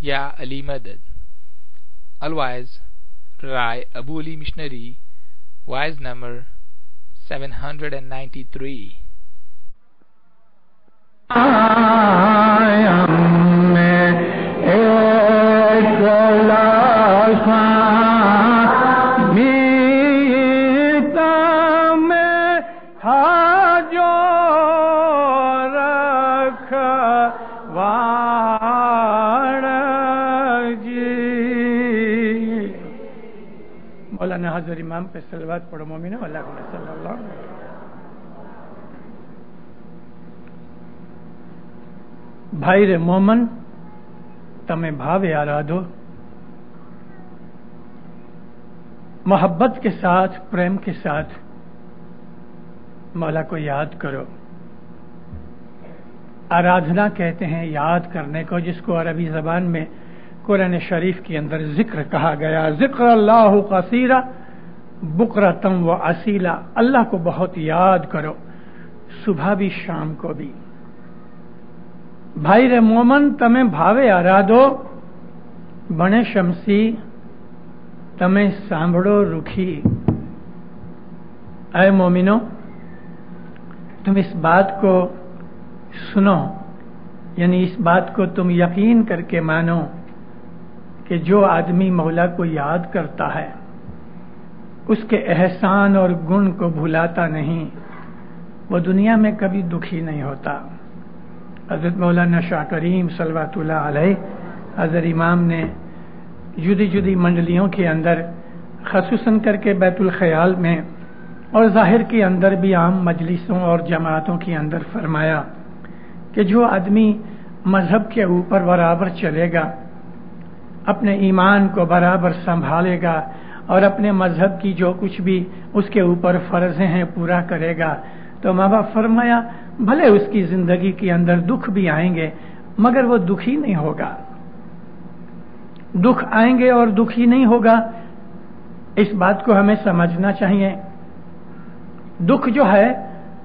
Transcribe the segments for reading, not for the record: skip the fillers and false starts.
Ya Ali Madad. Otherwise, Rai Abu Ali Missionary, wise number 793. مولانا حضرت امام پہ صلوات پڑھو مومنو اللہ صلی اللہ علیہ وسلم. بھائی رے مومن تمہیں بھاوے آرادھو، محبت کے ساتھ پریم کے ساتھ مولا کو یاد کرو. آرادھنا کہتے ہیں یاد کرنے کو، جس کو عربی زبان میں قرآن شریف کے اندر ذکر کہا گیا. ذکر اللہ کثیرا بکرتم و اصیلا، اللہ کو بہت یاد کرو، صبح بھی شام کو بھی. بھائی رے مومن تمہیں بھاوے آرادھو، بنے شمسی تمہیں سانبھڑو رکھی. اے مومنو تم اس بات کو سنو، یعنی اس بات کو تم یقین کر کے مانو کہ جو آدمی مولا کو یاد کرتا ہے اس کے احسان اور گن کو بھولاتا نہیں، وہ دنیا میں کبھی دکھی نہیں ہوتا. حضرت مولانا شاہ کریم صلوات اللہ علیہ حضرت امام نے جدی جدی منڈلیوں کے اندر، خصوصاً کر کے بیت الخیال میں اور ظاہر کے اندر بھی عام مجلسوں اور جماعتوں کے اندر فرمایا کہ جو آدمی مذہب کے اوپر برابر چلے گا، اپنے ایمان کو برابر سنبھالے گا اور اپنے مذہب کی جو کچھ بھی اس کے اوپر فرضیں ہیں پورا کرے گا، تو ماں باپ فرمایا بھلے اس کی زندگی کے اندر دکھ بھی آئیں گے مگر وہ دکھی نہیں ہوگا. دکھ آئیں گے اور دکھی نہیں ہوگا، اس بات کو ہمیں سمجھنا چاہیے. دکھ جو ہے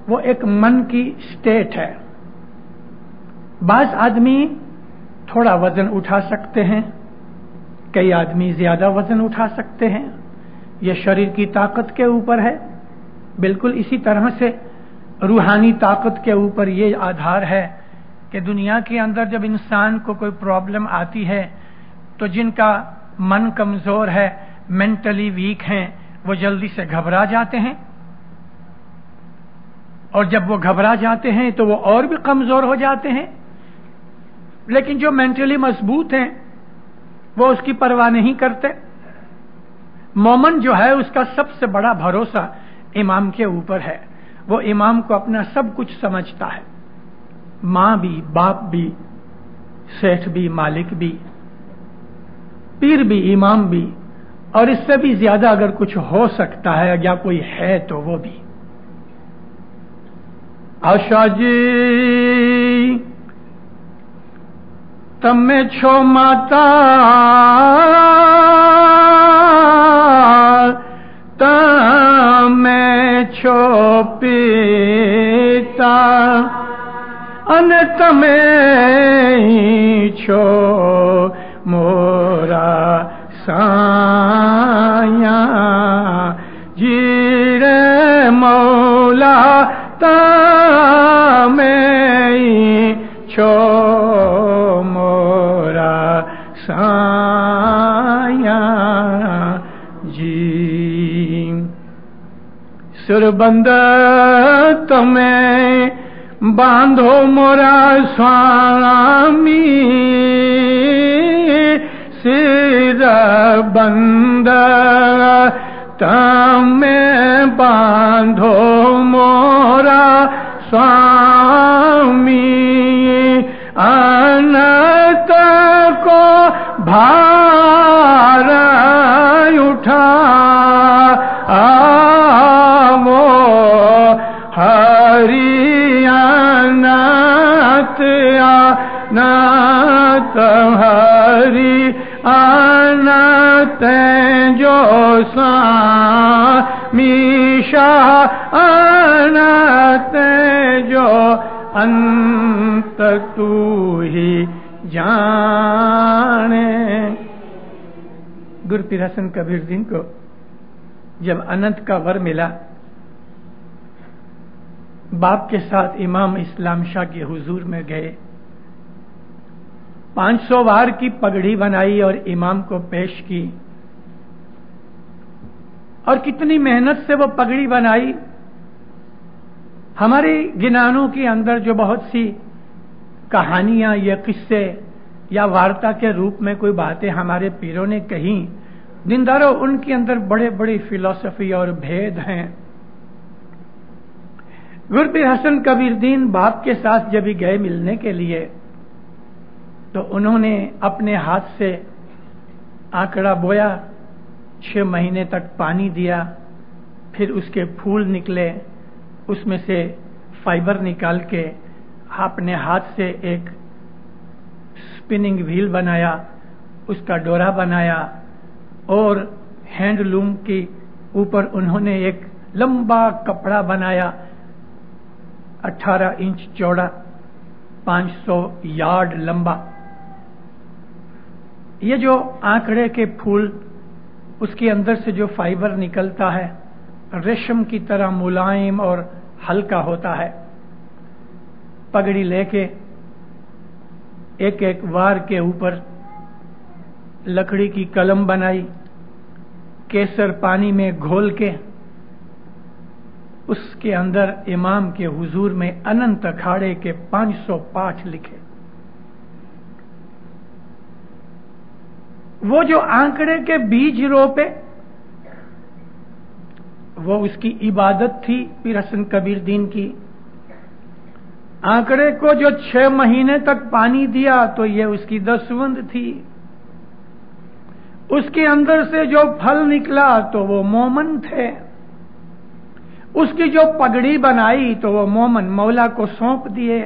وہ ایک من کی سٹیٹ ہے. بعض آدمی تھوڑا وزن اٹھا سکتے ہیں، کئی آدمی زیادہ وزن اٹھا سکتے ہیں، یہ شریر کی طاقت کے اوپر ہے. بالکل اسی طرح سے روحانی طاقت کے اوپر یہ آدھار ہے کہ دنیا کے اندر جب انسان کو کوئی پرابلم آتی ہے تو جن کا من کمزور ہے، مینٹلی ویک ہیں، وہ جلدی سے گھبرا جاتے ہیں، اور جب وہ گھبرا جاتے ہیں تو وہ اور بھی کمزور ہو جاتے ہیں. لیکن جو مینٹلی مضبوط ہیں وہ اس کی پرواہ نہیں کرتے. مومن جو ہے اس کا سب سے بڑا بھروسہ امام کے اوپر ہے. وہ امام کو اپنا سب کچھ سمجھتا ہے، ماں بھی، باپ بھی، سیٹھ بھی، مالک بھی، پیر بھی، امام بھی، اور اس سے بھی زیادہ اگر کچھ ہو سکتا ہے یا کوئی ہے تو وہ بھی. آشا جی تمہیں چھو ماتا تمہیں چھو پیتا ان تمہیں چھو مورا سایہ جی رے مولا تمہیں چھو مورا سایہ جی. سربند تمہیں باندھو مورا سوامی سربند تمہیں باندھو مورا سوامی انت کو بھار اٹھا وہ ہری انت انت ہری انت جو سامیشا انت جو انت تو ہی جانے गुरपीर हसन कबीर दीन को जब अनंत का वर मिला, बाप के साथ इमाम इस्लाम शाह के हुजूर में गए, 500 वार की पगड़ी बनाई और इमाम को पेश की। और कितनी मेहनत से वो पगड़ी बनाई। हमारे गिनानों के अंदर जो बहुत सी कहानियां या किस्से या वार्ता के रूप में कोई बातें हमारे पीरों ने कही, दीनदारों उनके अंदर बड़े बड़े फिलॉसफी और भेद हैं। गुरपीर हसन कबीर दीन बाप के साथ जब गए मिलने के लिए, तो उन्होंने अपने हाथ से आंकड़ा बोया, 6 महीने तक पानी दिया, फिर उसके फूल निकले, उसमें से फाइबर निकाल के अपने हाथ से एक स्पिनिंग व्हील बनाया, उसका डोरा बनाया और हैंडलूम के ऊपर उन्होंने एक लंबा कपड़ा बनाया, 18 इंच चौड़ा, 500 यार्ड लंबा। ये जो आंकड़े के फूल, उसके अंदर से जो फाइबर निकलता है, रेशम की तरह मुलायम और हल्का होता है। पगड़ी लेके एक एक वार के ऊपर लकड़ी की कलम बनाई, केसर पानी में घोल के उसके अंदर इमाम के हुजूर में अनंत अखाड़े के 500 पाठ लिखे। वो जो आंकड़े के बीज रोपे, वो उसकी इबादत थी पीर हसन कबीर दीन की। आंकड़े को जो 6 महीने तक पानी दिया, तो ये उसकी दसवंध थी। उसके अंदर से जो फल निकला, तो वो मोमन थे। उसकी जो पगड़ी बनाई, तो वो मोमन मौला को सौंप दिए।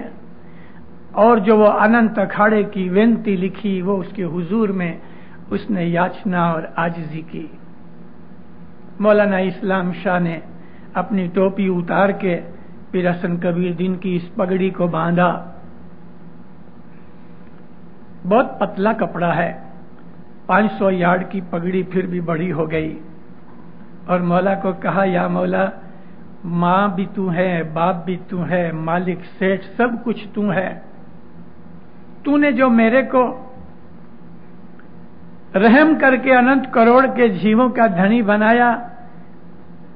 और जो वो अनंत अखाड़े की विनती लिखी, वो उसके हुजूर में उसने याचना और आजिज़ी की। मौलाना इस्लाम शाह ने अपनी टोपी उतार के पीर हसन कबीर दीन की इस पगड़ी को बांधा। बहुत पतला कपड़ा है, 500 यार्ड की पगड़ी फिर भी बड़ी हो गई। और मौला को कहा, या मौला, माँ भी तू है, बाप भी तू है, मालिक सेठ सब कुछ तू है। तूने जो मेरे को रहम करके अनंत करोड़ के जीवों का धनी बनाया,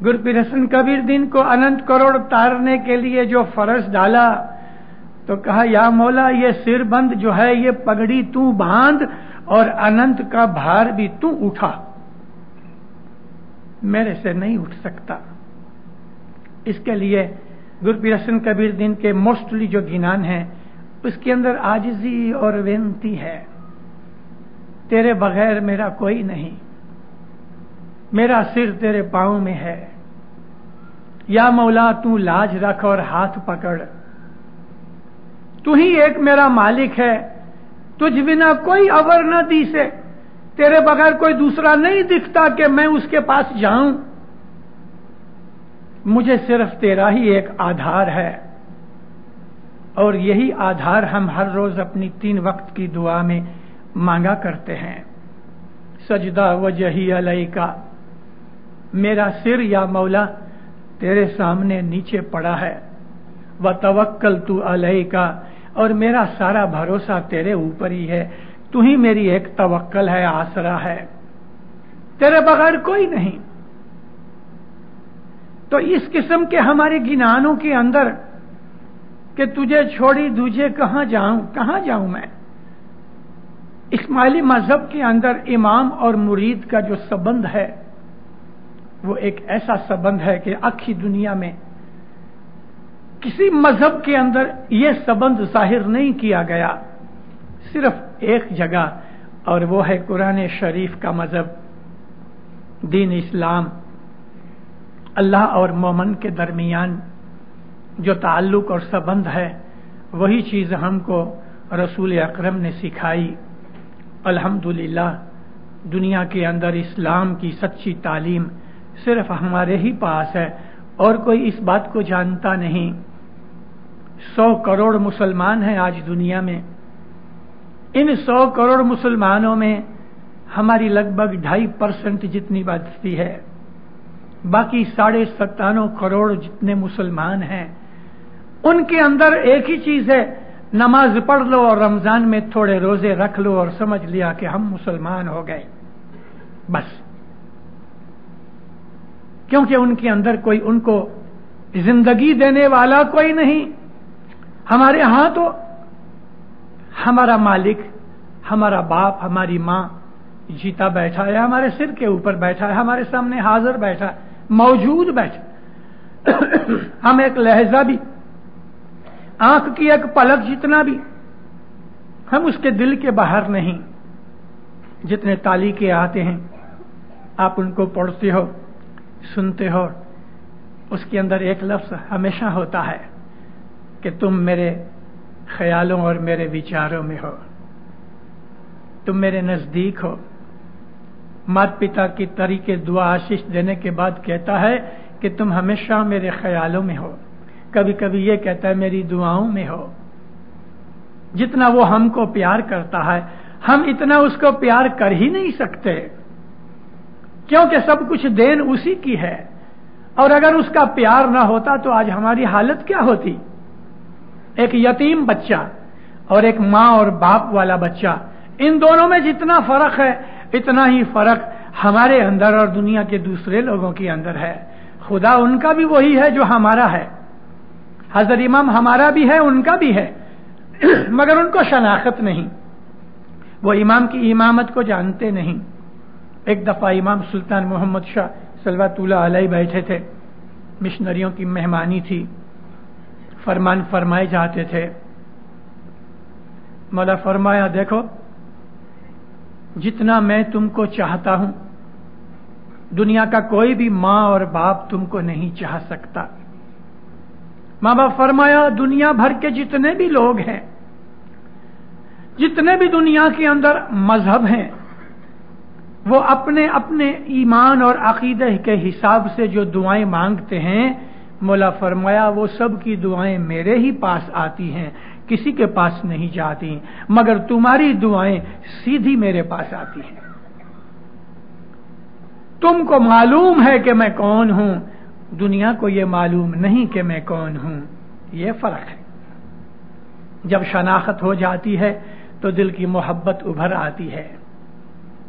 गुरपीर हसन कबीर दीन को अनंत करोड़ तारने के लिए जो फर्ज डाला, तो कहा, या मौला, ये सिरबंद जो है, ये पगड़ी तू बांध और अनंत का भार भी तू उठा, मेरे से नहीं उठ सकता। इसके लिए गुरपीर हसन कबीर दीन के मोस्टली जो गिनान है, उसके अंदर आजिज़ी और विनती है। तेरे बगैर मेरा कोई नहीं, मेरा सिर तेरे पांव में है। या मौला, तू लाज रख और हाथ पकड़। तू ही एक मेरा मालिक है, तुझ बिना कोई अवर न दी से, तेरे बगैर कोई दूसरा नहीं दिखता कि मैं उसके पास जाऊं। मुझे सिर्फ तेरा ही एक आधार है, और यही आधार हम हर रोज अपनी 3 वक्त की दुआ में मांगा करते हैं। सजदा वजही अलैका, मेरा सिर या मौला तेरे सामने नीचे पड़ा है। व तवक्कल तू अलैका, और मेरा सारा भरोसा तेरे ऊपर ही है। तू ही मेरी एक तवक्कल है, आसरा है, तेरे बगैर कोई नहीं। तो इस किस्म के हमारे गिनानों के अंदर कि तुझे छोड़ी दूजे कहां जाऊं मैं। इस्माइली मजहब के अंदर इमाम और मुरीद का जो संबंध है, वो एक ऐसा संबंध है कि आखी दुनिया में किसी मजहब के अंदर यह संबंध जाहिर नहीं किया गया, सिर्फ एक जगह, और वो है कुरान शरीफ का मजहब, दीन इस्लाम। अल्लाह और मोमन के दरमियान जो ताल्लुक और संबंध है, वही चीज हमको रसूल अकरम ने सिखाई। अल्हम्दुलिल्लाह, दुनिया के अंदर इस्लाम की सच्ची तालीम सिर्फ हमारे ही पास है, और कोई इस बात को जानता नहीं। 100 करोड़ मुसलमान हैं आज दुनिया में। इन 100 करोड़ मुसलमानों में हमारी लगभग 2.5% जितनी बस्ती है, बाकी 97.5 करोड़ जितने मुसलमान हैं, उनके अंदर एक ही चीज है, नमाज पढ़ लो और रमजान में थोड़े रोजे रख लो और समझ लिया कि हम मुसलमान हो गए, बस। क्योंकि उनके अंदर कोई उनको जिंदगी देने वाला कोई नहीं। हमारे यहां तो हमारा मालिक, हमारा बाप, हमारी मां जीता बैठा है, हमारे सिर के ऊपर बैठा है, हमारे सामने हाजिर बैठा, मौजूद बैठा। हम एक लहजा भी, आंख की एक पलक जितना भी हम उसके दिल के बाहर नहीं। जितने तालीके आते हैं आप उनको पढ़ते हो, सुनते हो, उसके अंदर एक लफ्ज हमेशा होता है कि तुम मेरे ख्यालों और मेरे विचारों में हो, तुम मेरे नजदीक हो। माता पिता की तरीके दुआ आशीष देने के बाद कहता है कि तुम हमेशा मेरे ख्यालों में हो। कभी कभी ये कहता है मेरी दुआओं में हो। जितना वो हमको प्यार करता है, हम इतना उसको प्यार कर ही नहीं सकते, क्योंकि सब कुछ देन उसी की है। और अगर उसका प्यार ना होता तो आज हमारी हालत क्या होती। एक यतीम बच्चा और एक मां और बाप वाला बच्चा, इन दोनों में जितना फर्क है इतना ही फर्क हमारे अंदर और दुनिया के दूसरे लोगों के अंदर है। खुदा उनका भी वही है जो हमारा है। हजरत इमाम हमारा भी है, उनका भी है, मगर उनको शनाख्त नहीं, वो इमाम की इमामत को जानते नहीं। एक दफा इमाम सुल्तान मोहम्मद शाह सल्लल्लाहु अलैहि बैठे थे, मिशनरियों की मेहमानी थी, फरमान फरमाए जाते थे। मौला फरमाया, देखो जितना मैं तुमको चाहता हूं, दुनिया का कोई भी मां और बाप तुमको नहीं चाह सकता। मां बाप फरमाया, दुनिया भर के जितने भी लोग हैं, जितने भी दुनिया के अंदर मजहब हैं, वो अपने अपने ईमान और अकीदे के हिसाब से जो दुआएं मांगते हैं, मौला फरमाया वो सब की दुआएं मेरे ही पास आती हैं, किसी के पास नहीं जाती, मगर तुम्हारी दुआएं सीधी मेरे पास आती हैं। तुमको मालूम है कि मैं कौन हूं, दुनिया को ये मालूम नहीं कि मैं कौन हूं। ये फर्क है। जब शनाख्त हो जाती है तो दिल की मोहब्बत उभर आती है।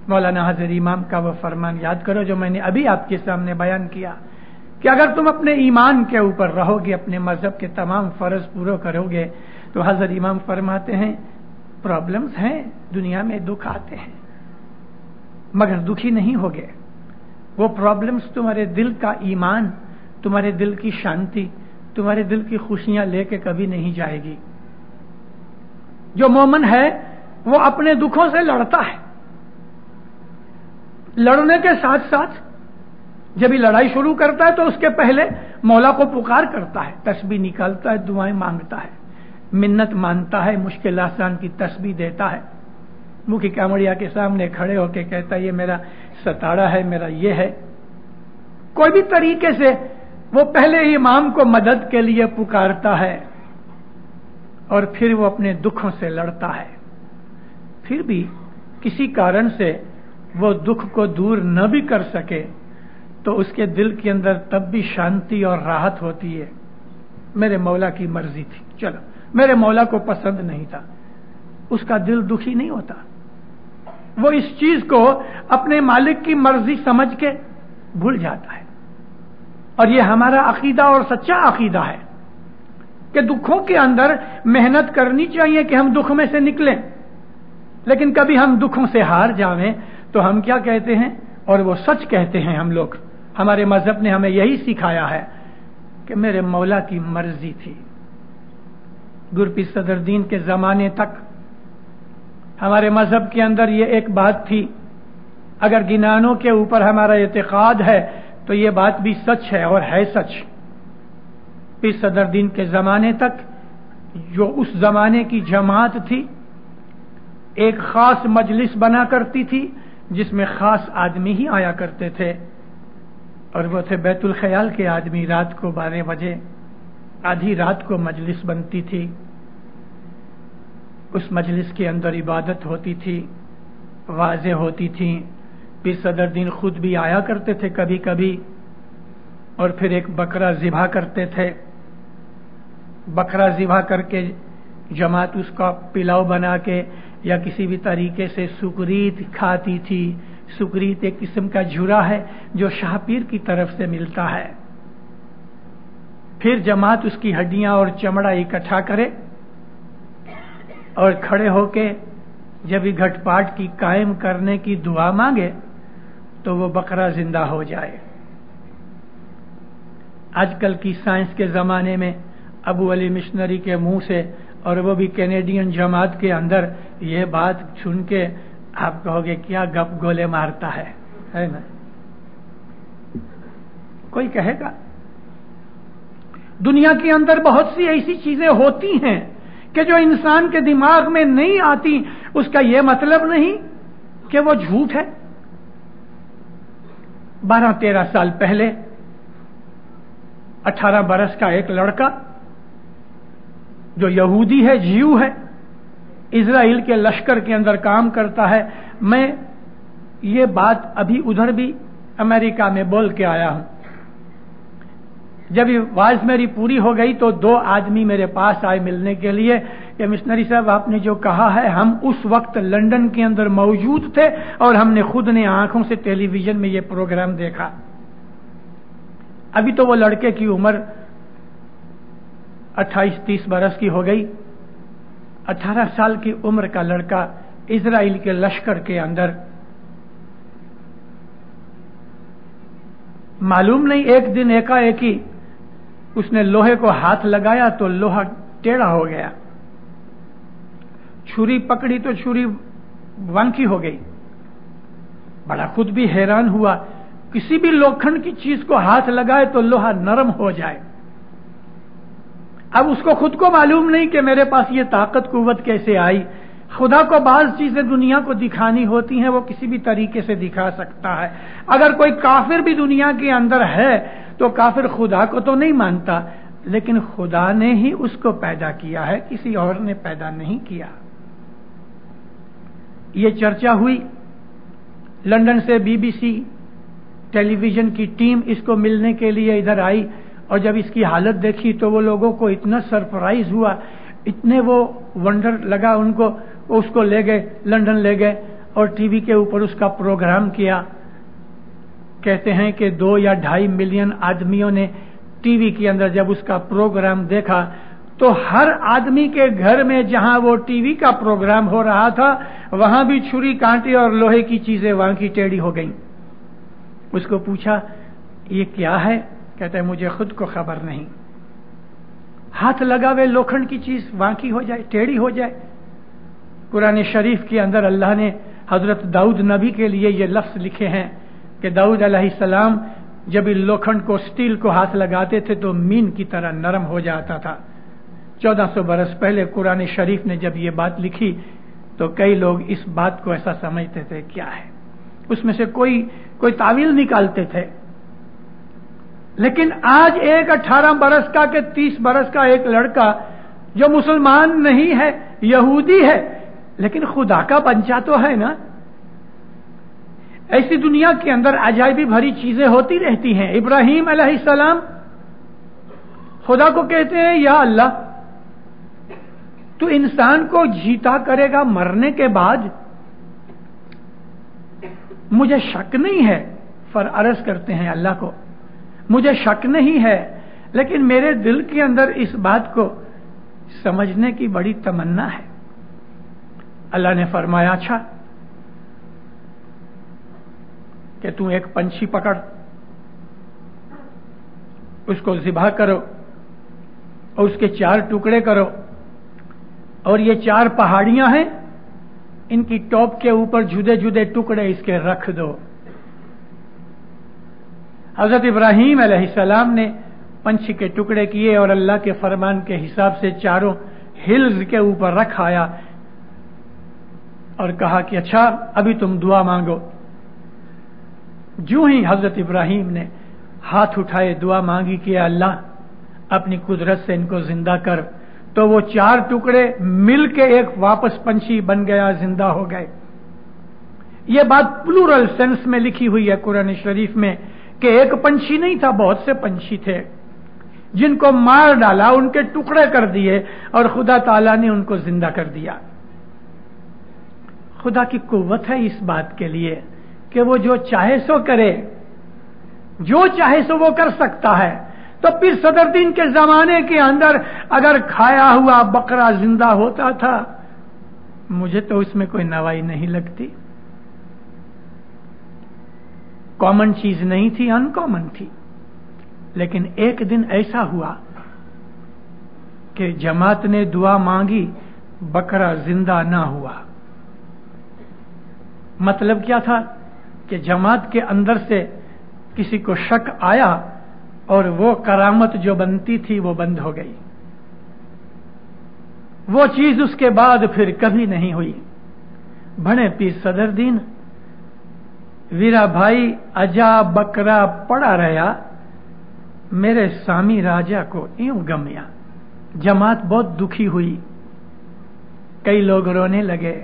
मौलाना हजरत इमाम का वो फरमान याद करो जो मैंने अभी आपके सामने बयान किया कि अगर तुम अपने ईमान के ऊपर रहोगे, अपने मजहब के तमाम फर्ज पूरे करोगे, तो हजरत इमाम फरमाते हैं प्रॉब्लम्स हैं, दुनिया में दुख आते हैं, मगर दुखी नहीं होगे। वो प्रॉब्लम्स तुम्हारे दिल का ईमान, तुम्हारे दिल की शांति, तुम्हारे दिल की खुशियां लेके कभी नहीं जाएगी। जो मोमिन है वो अपने दुखों से लड़ता है, लड़ने के साथ साथ जब ये लड़ाई शुरू करता है तो उसके पहले मौला को पुकार करता है, तस्बीह निकालता है, दुआएं मांगता है, मिन्नत मानता है, मुश्किल आसान की तस्बीह देता है, मुखी कामड़िया के सामने खड़े होकर कहता है ये मेरा सताड़ा है, मेरा ये है। कोई भी तरीके से वो पहले इमाम को मदद के लिए पुकारता है और फिर वो अपने दुखों से लड़ता है। फिर भी किसी कारण से वो दुख को दूर न भी कर सके तो उसके दिल के अंदर तब भी शांति और राहत होती है। मेरे मौला की मर्जी थी, चलो, मेरे मौला को पसंद नहीं था, उसका दिल दुखी नहीं होता। वो इस चीज को अपने मालिक की मर्जी समझ के भूल जाता है। और ये हमारा अकीदा और सच्चा अकीदा है कि दुखों के अंदर मेहनत करनी चाहिए कि हम दुख में से निकलें, लेकिन कभी हम दुखों से हार जावें तो हम क्या कहते हैं, और वो सच कहते हैं हम लोग। हमारे मजहब ने हमें यही सिखाया है कि मेरे मौला की मर्जी थी। गुरपीर सदरुद्दीन के जमाने तक हमारे मजहब के अंदर ये एक बात थी, अगर गिनानों के ऊपर हमारा एतकाद है तो ये बात भी सच है और है सच। पीर सदरुद्दीन के जमाने तक जो उस जमाने की जमात थी, एक खास मजलिस बना करती थी जिसमें खास आदमी ही आया करते थे, और वो थे बैतुल ख्याल के आदमी। रात को 12 बजे आधी रात को मजलिस बनती थी, उस मजलिस के अंदर इबादत होती थी, वाज़ेह होती थीं। पीर सदरुद्दीन खुद भी आया करते थे कभी कभी और फिर एक बकरा ज़िबा करते थे। बकरा ज़िबा करके जमात उसका पिलाव बना के या किसी भी तरीके से सुकरीत खाती थी। सुकरीत एक किस्म का झुरा है जो शाह पीर की तरफ से मिलता है। फिर जमात उसकी हड्डियां और चमड़ा इकट्ठा करे और खड़े होके जब ये घटपाट की कायम करने की दुआ मांगे तो वो बकरा जिंदा हो जाए। आजकल की साइंस के जमाने में अबू अली मिशनरी के मुंह से, और वो भी कैनेडियन जमात के अंदर, ये बात सुन के आप कहोगे क्या गप गोले मारता है ना? कोई कहेगा दुनिया के अंदर बहुत सी ऐसी चीजें होती हैं कि जो इंसान के दिमाग में नहीं आती। उसका यह मतलब नहीं कि वो झूठ है। 12-13 साल पहले 18 बरस का एक लड़का जो यहूदी है, जीव है, इजराइल के लश्कर के अंदर काम करता है। मैं ये बात अभी उधर भी अमेरिका में बोल के आया हूं। जब ये वाज मेरी पूरी हो गई तो 2 आदमी मेरे पास आए मिलने के लिए कि मिशनरी साहब आपने जो कहा है, हम उस वक्त लंदन के अंदर मौजूद थे और हमने खुद ने आंखों से टेलीविजन में ये प्रोग्राम देखा। अभी तो वो लड़के की उम्र 28-30 बरस की हो गई। 18 साल की उम्र का लड़का इजराइल के लश्कर के अंदर, मालूम नहीं एक दिन एकाएक ही उसने लोहे को हाथ लगाया तो लोहा टेढ़ा हो गया। छुरी पकड़ी तो छुरी वांकी हो गई। बड़ा खुद भी हैरान हुआ, किसी भी लोखंड की चीज को हाथ लगाए तो लोहा नरम हो जाए। अब उसको खुद को मालूम नहीं कि मेरे पास ये ताकत कुव्वत कैसे आई। खुदा को बाज चीजें दुनिया को दिखानी होती हैं, वो किसी भी तरीके से दिखा सकता है। अगर कोई काफिर भी दुनिया के अंदर है तो काफिर खुदा को तो नहीं मानता, लेकिन खुदा ने ही उसको पैदा किया है, किसी और ने पैदा नहीं किया। ये चर्चा हुई। लंदन से बीबीसी टेलीविजन की टीम इसको मिलने के लिए इधर आई और जब इसकी हालत देखी तो वो लोगों को इतना सरप्राइज हुआ, इतने वो वंडर लगा उनको। उसको ले गए, लंदन ले गए और टीवी के ऊपर उसका प्रोग्राम किया। कहते हैं कि 2 या 2.5 मिलियन आदमियों ने टीवी के अंदर जब उसका प्रोग्राम देखा तो हर आदमी के घर में जहां वो टीवी का प्रोग्राम हो रहा था वहां भी छुरी कांटे और लोहे की चीजें वहां की टेढ़ी हो गई। उसको पूछा ये क्या है? कहता है मुझे खुद को खबर नहीं। हाथ लगावे लोखंड की चीज वांकी हो जाए, टेढ़ी हो जाए। कुरान शरीफ के अंदर अल्लाह ने हजरत दाऊद नबी के लिए ये लफ्ज लिखे हैं कि दाऊद अलैहिस्सलाम जब इन लोखंड को, स्टील को हाथ लगाते थे तो मीन की तरह नरम हो जाता था। 1400 बरस पहले कुरान शरीफ ने जब ये बात लिखी तो कई लोग इस बात को ऐसा समझते थे क्या है, उसमें से कोई तावील निकालते थे। लेकिन आज एक 18 बरस का के 30 बरस का एक लड़का जो मुसलमान नहीं है, यहूदी है, लेकिन खुदा का बच्चा तो है ना। ऐसी दुनिया के अंदर अजायबी भरी चीजें होती रहती हैं। इब्राहिम अलैहिस्सलाम खुदा को कहते हैं या अल्लाह तू इंसान को जीता करेगा मरने के बाद? मुझे शक नहीं है, फर अर्ज करते हैं अल्लाह को, मुझे शक नहीं है, लेकिन मेरे दिल के अंदर इस बात को समझने की बड़ी तमन्ना है। अल्लाह ने फरमाया अच्छा कि तू एक पंछी पकड़, उसको ज़िबा करो और उसके 4 टुकड़े करो और ये 4 पहाड़ियां हैं, इनकी टॉप के ऊपर जुदे जुदे टुकड़े इसके रख दो। हजरत इब्राहीम अलैहिस्सलाम ने पंछी के टुकड़े किए और अल्लाह के फरमान के हिसाब से चारों हिल्स के ऊपर रखाया और कहा कि अच्छा अभी तुम दुआ मांगो। जो ही हजरत इब्राहीम ने हाथ उठाए दुआ मांगी कि अल्लाह अपनी कुदरत से इनको जिंदा कर, तो वो 4 टुकड़े मिल के एक वापस पंछी बन गया, जिंदा हो गए। یہ بات پلورل سینس میں لکھی ہوئی ہے قرآن شریف میں کہ ایک پنچھی نہیں تھا، بہت سے پنچھی تھے جن کو مار ڈالا، ان کے ٹکڑے کر دیے اور خدا تعالیٰ نے ان کو زندہ کر دیا۔ خدا کی قوت ہے اس بات کے لیے کہ وہ جو چاہے سو کرے، جو چاہے سو وہ کر سکتا ہے۔ تو پھر صدر دین کے زمانے کے اندر اگر کھایا ہوا بکرا زندہ ہوتا تھا، مجھے تو اس میں کوئی نوائی نہیں لگتی۔ کامن چیز نہیں تھی، ان کامن تھی۔ لیکن ایک دن ایسا ہوا کہ جماعت نے دعا مانگی، بکرا زندہ نہ ہوا۔ مطلب کیا تھا کہ جماعت کے اندر سے کسی کو شک آیا اور وہ کرامت جو بنتی تھی وہ بند ہو گئی۔ وہ چیز اس کے بعد پھر کبھی نہیں ہوئی۔ بڑے پیر صدر دین ویرا بھائی اجا بکرا پڑا رہا، میرے سامی راجا کو یوں گمیا۔ جماعت بہت دکھی ہوئی، کئی لوگ رونے لگے۔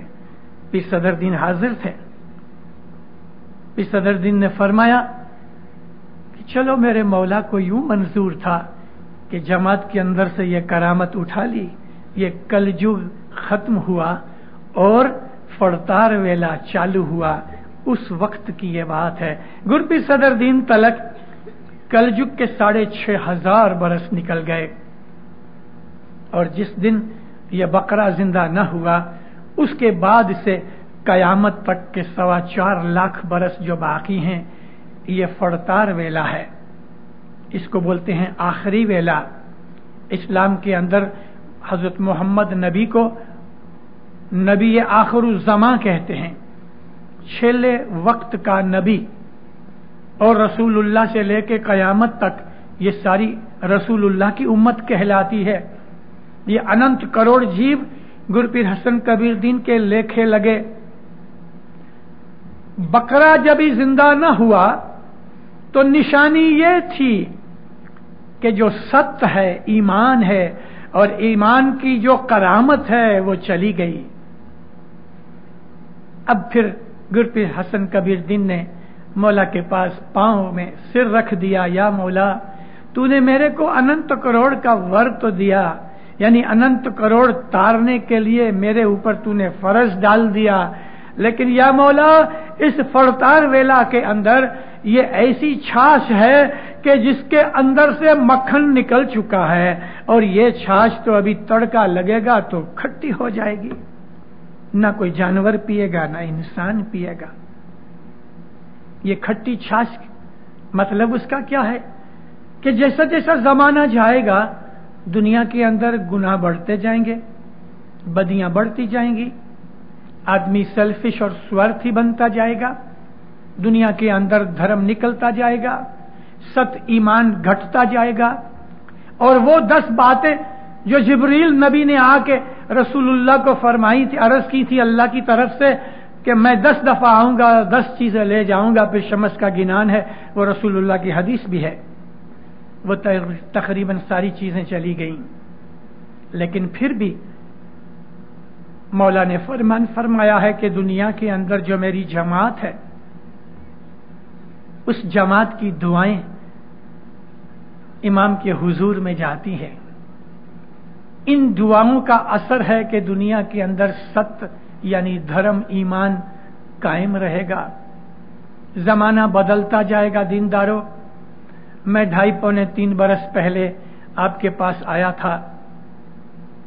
پیر صدر دین حاضر تھے۔ پیر صدر دین نے فرمایا کہ چلو میرے مولا کو یوں منظور تھا کہ جماعت کے اندر سے یہ کرامت اٹھا لی، یہ کلجگ ختم ہوا اور فڑتار ویلا چالو ہوا، اس وقت کی یہ بات ہے۔ گرپیر صدر دین تلک کلجگ کے 6,500 برس نکل گئے، اور جس دن یہ بکرا زندہ نہ ہوا اس کے بعد سے قیامت تک کے 4.25 لاکھ برس جو باقی ہیں یہ فڑتار ویلا ہے۔ اس کو بولتے ہیں آخری ویلا۔ اسلام کے اندر حضرت محمد نبی کو نبی آخر الزماں کہتے ہیں، چھیلے وقت کا نبی، اور رسول اللہ سے لے کے قیامت تک یہ ساری رسول اللہ کی امت کہلاتی ہے۔ یہ اننت کروڑ جیو گرپیر حسن کبیر دین کے لیکھے لگے۔ بکرا جب ہی زندہ نہ ہوا تو نشانی یہ تھی کہ جو ست ہے، ایمان ہے، اور ایمان کی جو کرامت ہے وہ چلی گئی۔ اب پھر گرپیر حسن کبیر دین نے مولا کے پاس پاؤں میں سر رکھ دیا، یا مولا تو نے میرے کو اننت کروڑ کا ور تو دیا، یعنی اننت کروڑ تارنے کے لیے میرے اوپر تو نے فرض ڈال دیا، لیکن یا مولا اس فڑتار ویلا کے اندر یہ ایسی چھاچ ہے کہ جس کے اندر سے مکھن نکل چکا ہے، اور یہ چھاچ تو ابھی تڑکا لگے گا تو کھٹی ہو جائے گی، نہ کوئی جانور پیے گا نہ انسان پیے گا۔ یہ کھٹی چھاچ مطلب اس کا کیا ہے کہ جیسا جیسا زمانہ جائے گا دنیا کے اندر گناہ بڑھتے جائیں گے، بدیاں بڑھتی جائیں گی، آدمی سیلفش اور سوارتھی بنتا جائے گا، دنیا کے اندر دھرم نکلتا جائے گا، ست ایمان گھٹتا جائے گا، اور وہ 10 باتیں جو جبریل نبی نے آ کے رسول اللہ کو فرمائی تھی، عرض کی تھی اللہ کی طرف سے کہ میں 10 دفعہ آؤں گا، 10 چیزیں لے جاؤں گا، پھر شمس کا گنان ہے، وہ رسول اللہ کی حدیث بھی ہے۔ وہ تقریباً ساری چیزیں چلی گئیں، لیکن پھر بھی مولا نے فرمایا ہے کہ دنیا کے اندر جو میری جماعت ہے اس جماعت کی دعائیں امام کے حضور میں جاتی ہیں۔ ان دعاؤں کا اثر ہے کہ دنیا کے اندر ست یعنی دھرم ایمان قائم رہے گا۔ زمانہ بدلتا جائے گا دینداروں۔ میں 2.5-3 برس پہلے آپ کے پاس آیا تھا،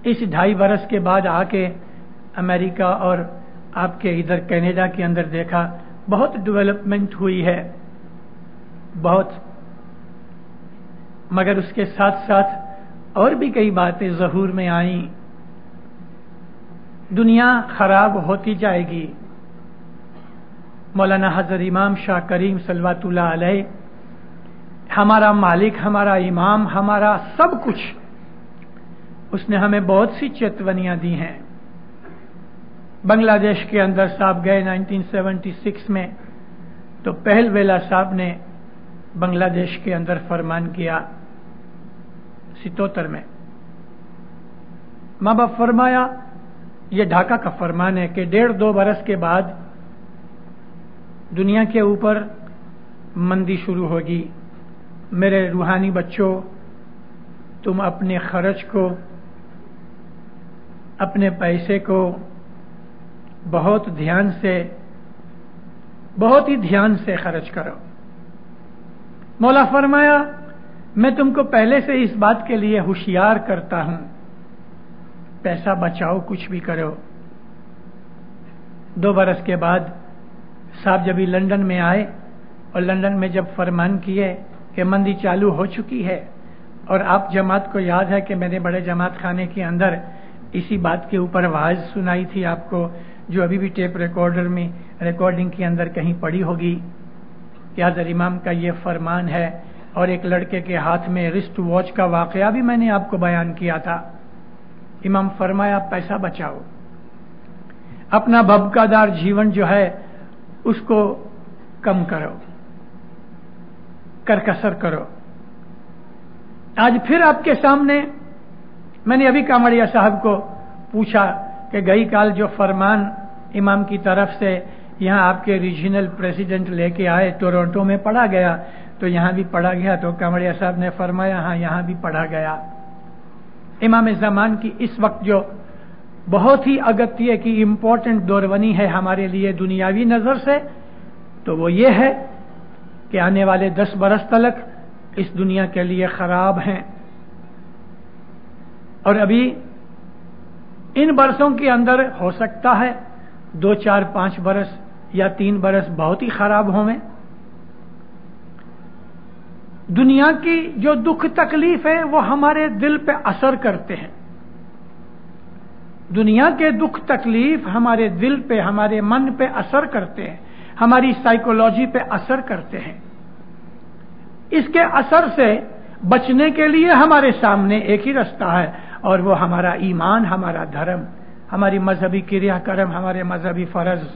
اس 2.5 برس کے بعد آ کے امریکہ اور آپ کے ادھر کینیڈا کے اندر دیکھا بہت ڈیولپمنٹ ہوئی ہے، بہت، مگر اس کے ساتھ ساتھ اور بھی کئی باتیں ظہور میں آئیں۔ دنیا خراب ہوتی جائے گی۔ مولانا حضرت امام شاہ کریم صلوات اللہ علیہ ہمارا مالک، ہمارا امام، ہمارا سب کچھ، اس نے ہمیں بہت سی چیتونیاں دی ہیں۔ بنگلہ دیش کے اندر صاحب گئے 1976 میں، تو پہل ویلا صاحب نے بنگلہ دیش کے اندر فرمان کیا 77 میں۔ ماں باپ فرمایا یہ ڈھاکہ کا فرمان ہے کہ 1.5-2 برس کے بعد दुनिया के ऊपर मंदी शुरू होगी। मेरे रूहानी बच्चों, तुम अपने खर्च को, अपने पैसे को बहुत ही ध्यान से खर्च करो। मौला फरमाया, मैं तुमको पहले से इस बात के लिए होशियार करता हूं, पैसा बचाओ, कुछ भी करो। 2 बरस के बाद साहब जब भी लंदन में आए और लंदन में जब फरमान किए कि मंदी चालू हो चुकी है, और आप जमात को याद है कि मैंने बड़े जमात खाने के अंदर इसी बात के ऊपर आवाज सुनाई थी आपको, जो अभी भी टेप रिकॉर्डर में रिकॉर्डिंग के अंदर कहीं पड़ी होगी कि हज़रत इमाम का ये फरमान है। और एक लड़के के हाथ में रिस्ट वॉच का वाकया भी मैंने आपको बयान किया था। इमाम फरमाया, पैसा बचाओ, अपना भबकादार जीवन जो है उसको कम करो, करकसर करो। आज फिर आपके सामने मैंने अभी कामड़िया साहब को पूछा कि गई काल जो फरमान इमाम की तरफ से यहाँ आपके रीजनल प्रेसिडेंट लेके आए, टोरंटो में पढ़ा गया, तो यहाँ भी पढ़ा गया? तो कामड़िया साहब ने फरमाया, हाँ यहाँ भी पढ़ा गया। इमाम ज़मान की इस वक्त जो बहुत ही अगत्य की इम्पोर्टेंट दौरवनी है हमारे लिए दुनियावी नजर से, तो वो ये है कि आने वाले 10 बरस तक इस दुनिया के लिए खराब हैं। और अभी इन बरसों के अंदर हो सकता है 2, 4, 5 बरस या 3 बरस बहुत ही खराब हों। दुनिया की जो दुख तकलीफ है वो हमारे दिल पे असर करते हैं। दुनिया के दुख तकलीफ हमारे दिल पे, हमारे मन पे असर करते हैं, हमारी साइकोलॉजी पे असर करते हैं। इसके असर से बचने के लिए हमारे सामने एक ही रास्ता है, और वो हमारा ईमान, हमारा धर्म, हमारी मजहबी क्रियाकर्म, हमारे मजहबी फर्ज।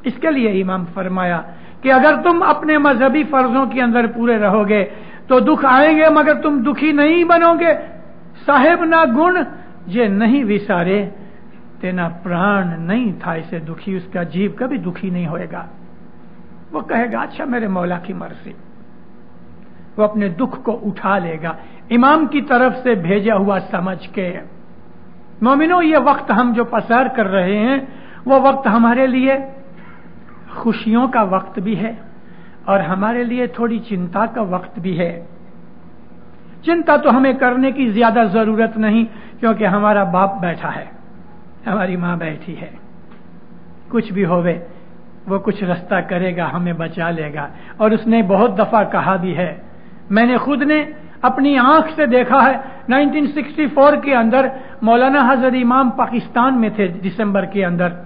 इसके लिए इमाम फरमाया कि अगर तुम अपने मजहबी फर्जों के अंदर पूरे रहोगे तो दुख आएंगे मगर तुम दुखी नहीं बनोगे। साहेब ना गुण जे नहीं विसारे, तेना प्राण नहीं था इसे दुखी, उसका जीव कभी दुखी नहीं होएगा। वो कहेगा, अच्छा मेरे मौला की मर्जी। वो अपने दुख को उठा लेगा इमाम की तरफ से भेजा हुआ समझ के। मोमिनो, ये वक्त हम जो पसार कर रहे हैं वो वक्त हमारे लिए खुशियों का वक्त भी है और हमारे लिए थोड़ी चिंता का वक्त भी है। चिंता तो हमें करने की ज्यादा जरूरत नहीं, क्योंकि हमारा बाप बैठा है, हमारी माँ बैठी है। कुछ भी होवे वो कुछ रास्ता करेगा, हमें बचा लेगा। और उसने बहुत दफा कहा भी है, मैंने खुद ने अपनी आंख से देखा है। 1964 के अंदर मौलाना हजरत इमाम पाकिस्तान में थे, दिसंबर के अंदर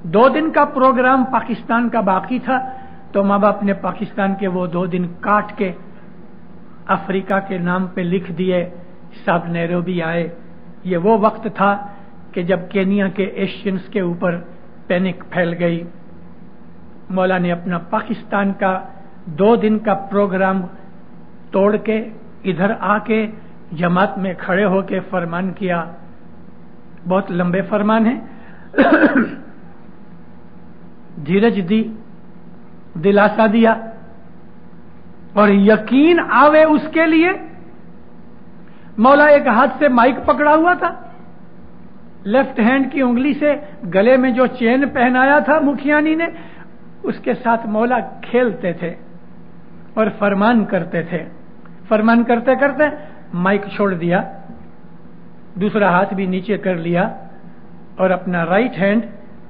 2 दिन का प्रोग्राम पाकिस्तान का बाकी था, तो माँ बाप ने पाकिस्तान के वो 2 दिन काट के अफ्रीका के नाम पे लिख दिए। सब नैरोबी आए। ये वो वक्त था कि जब केनिया के एशियंस के ऊपर पैनिक फैल गई। मौला ने अपना पाकिस्तान का 2 दिन का प्रोग्राम तोड़ के इधर आके जमात में खड़े होके फरमान किया। बहुत लंबे फरमान है। धीरज दी, दिलासा दिया और यकीन आवे उसके लिए। मौला एक हाथ से माइक पकड़ा हुआ था, लेफ्ट हैंड की उंगली से गले में जो चेन पहनाया था मुखियानी ने, उसके साथ मौला खेलते थे और फरमान करते थे। फरमान करते करते माइक छोड़ दिया, दूसरा हाथ भी नीचे कर लिया और अपना राइट हैंड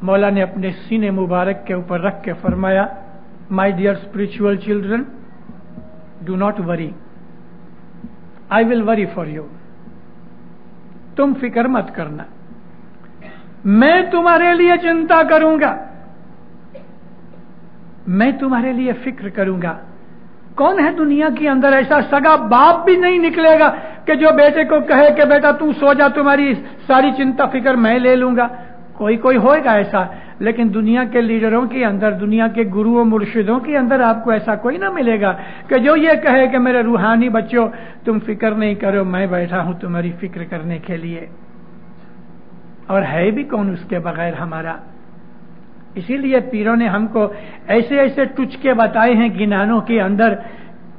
मौला ने अपने सीने मुबारक के ऊपर रख के फरमाया, my dear spiritual children, do not worry, I will worry for you. तुम फिक्र मत करना, मैं तुम्हारे लिए चिंता करूंगा, मैं तुम्हारे लिए फिक्र करूंगा। कौन है दुनिया के अंदर ऐसा सगा बाप भी नहीं निकलेगा कि जो बेटे को कहे कि बेटा तू सो जा, तुम्हारी सारी चिंता फिक्र मैं ले लूंगा। कोई कोई होएगा ऐसा, लेकिन दुनिया के लीडरों के अंदर, दुनिया के गुरुओं मुर्शिदों के अंदर आपको ऐसा कोई ना मिलेगा कि जो ये कहे कि मेरे रूहानी बच्चों तुम फिक्र नहीं करो, मैं बैठा हूं तुम्हारी फिक्र करने के लिए। और है भी कौन उसके बगैर हमारा। इसीलिए पीरों ने हमको ऐसे ऐसे टुचके बताए हैं गिनानों के अंदर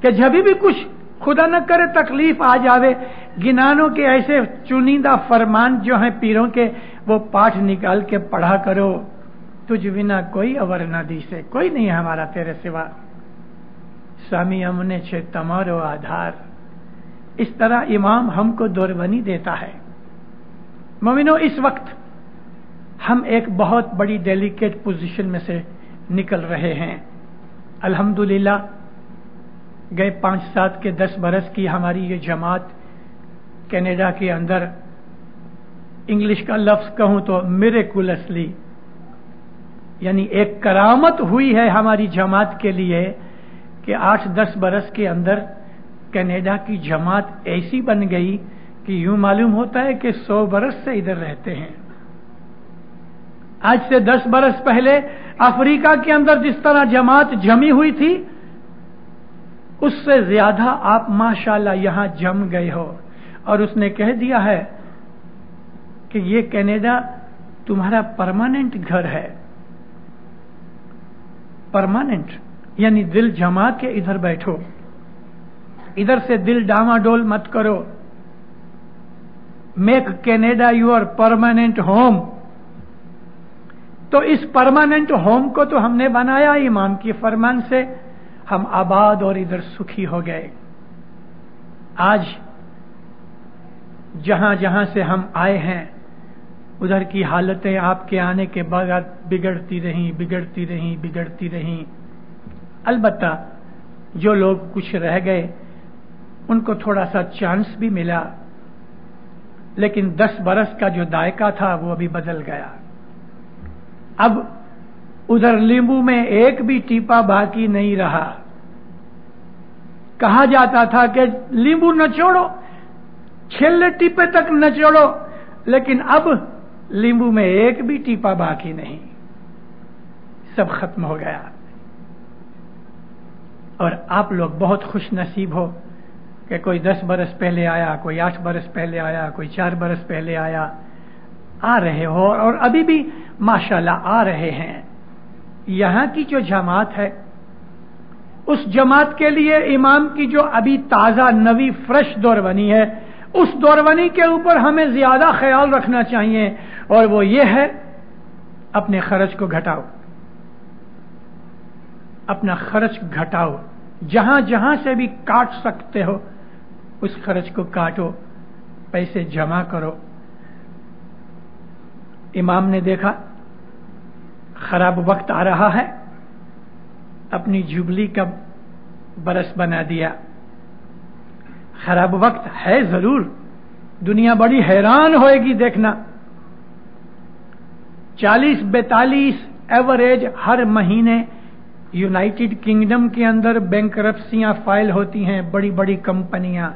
कि जब भी कुछ खुदा न करे तकलीफ आ जावे, गिनानों के ऐसे चुनिंदा फरमान जो हैं पीरों के, वो पाठ निकाल के पढ़ा करो। तुझ बिना कोई अवर न दिसे, कोई नहीं है हमारा तेरे सिवा, स्वामी हमने छे तमारो आधार। इस तरह इमाम हमको दोरबनी देता है। मोमिनो, इस वक्त हम एक बहुत बड़ी डेलिकेट पोजीशन में से निकल रहे हैं। अल्हम्दुलिल्लाह गए 5-7 के 10 बरस की हमारी ये जमात कनाडा के अंदर, इंग्लिश का लफ्ज कहूं तो मिरेकुलसली, यानी एक करामत हुई है हमारी जमात के लिए कि 8-10 बरस के अंदर कनाडा की जमात ऐसी बन गई कि यूं मालूम होता है कि 100 बरस से इधर रहते हैं। आज से 10 बरस पहले अफ्रीका के अंदर जिस तरह जमात जमी हुई थी, उससे ज्यादा आप माशाल्लाह यहां जम गए हो। और उसने कह दिया है कि ये कनाडा तुम्हारा परमानेंट घर है। परमानेंट यानी दिल जमा के इधर बैठो, इधर से दिल डामाडोल मत करो। Make Canada your permanent home. तो इस परमानेंट होम को तो हमने बनाया इमाम की फरमान से, हम आबाद और इधर सुखी हो गए। आज जहां जहां से हम आए हैं उधर की हालतें आपके आने के बाद बिगड़ती रहीं। अलबत्ता जो लोग कुछ रह गए उनको थोड़ा सा चांस भी मिला, लेकिन 10 बरस का जो दायका था वो अभी बदल गया। अब उधर लींबू में एक भी टीपा बाकी नहीं रहा। कहा जाता था कि लींबू नचोड़ो, छेले टीपे तक नचोड़ो, लेकिन अब लींबू में एक भी टीपा बाकी नहीं, सब खत्म हो गया। और आप लोग बहुत खुश नसीब हो कि कोई 10 बरस पहले आया, कोई 8 बरस पहले आया, कोई 4 बरस पहले आया, आ रहे हो और अभी भी माशाल्लाह आ रहे हैं। यहां की जो जमात है, उस जमात के लिए इमाम की जो अभी ताजा नवी फ्रेश दौरबनी है, उस दौरबनी के ऊपर हमें ज्यादा ख्याल रखना चाहिए, और वो ये है अपने खर्च को घटाओ। अपना खर्च घटाओ, जहां जहां से भी काट सकते हो उस खर्च को काटो, पैसे जमा करो। इमाम ने देखा खराब वक्त आ रहा है, अपनी जुबली का बरस बना दिया। खराब वक्त है जरूर, दुनिया बड़ी हैरान होएगी देखना। 40-42 एवरेज हर महीने यूनाइटेड किंगडम के अंदर बैंकरप्सियां फाइल होती हैं, बड़ी बड़ी कंपनियां।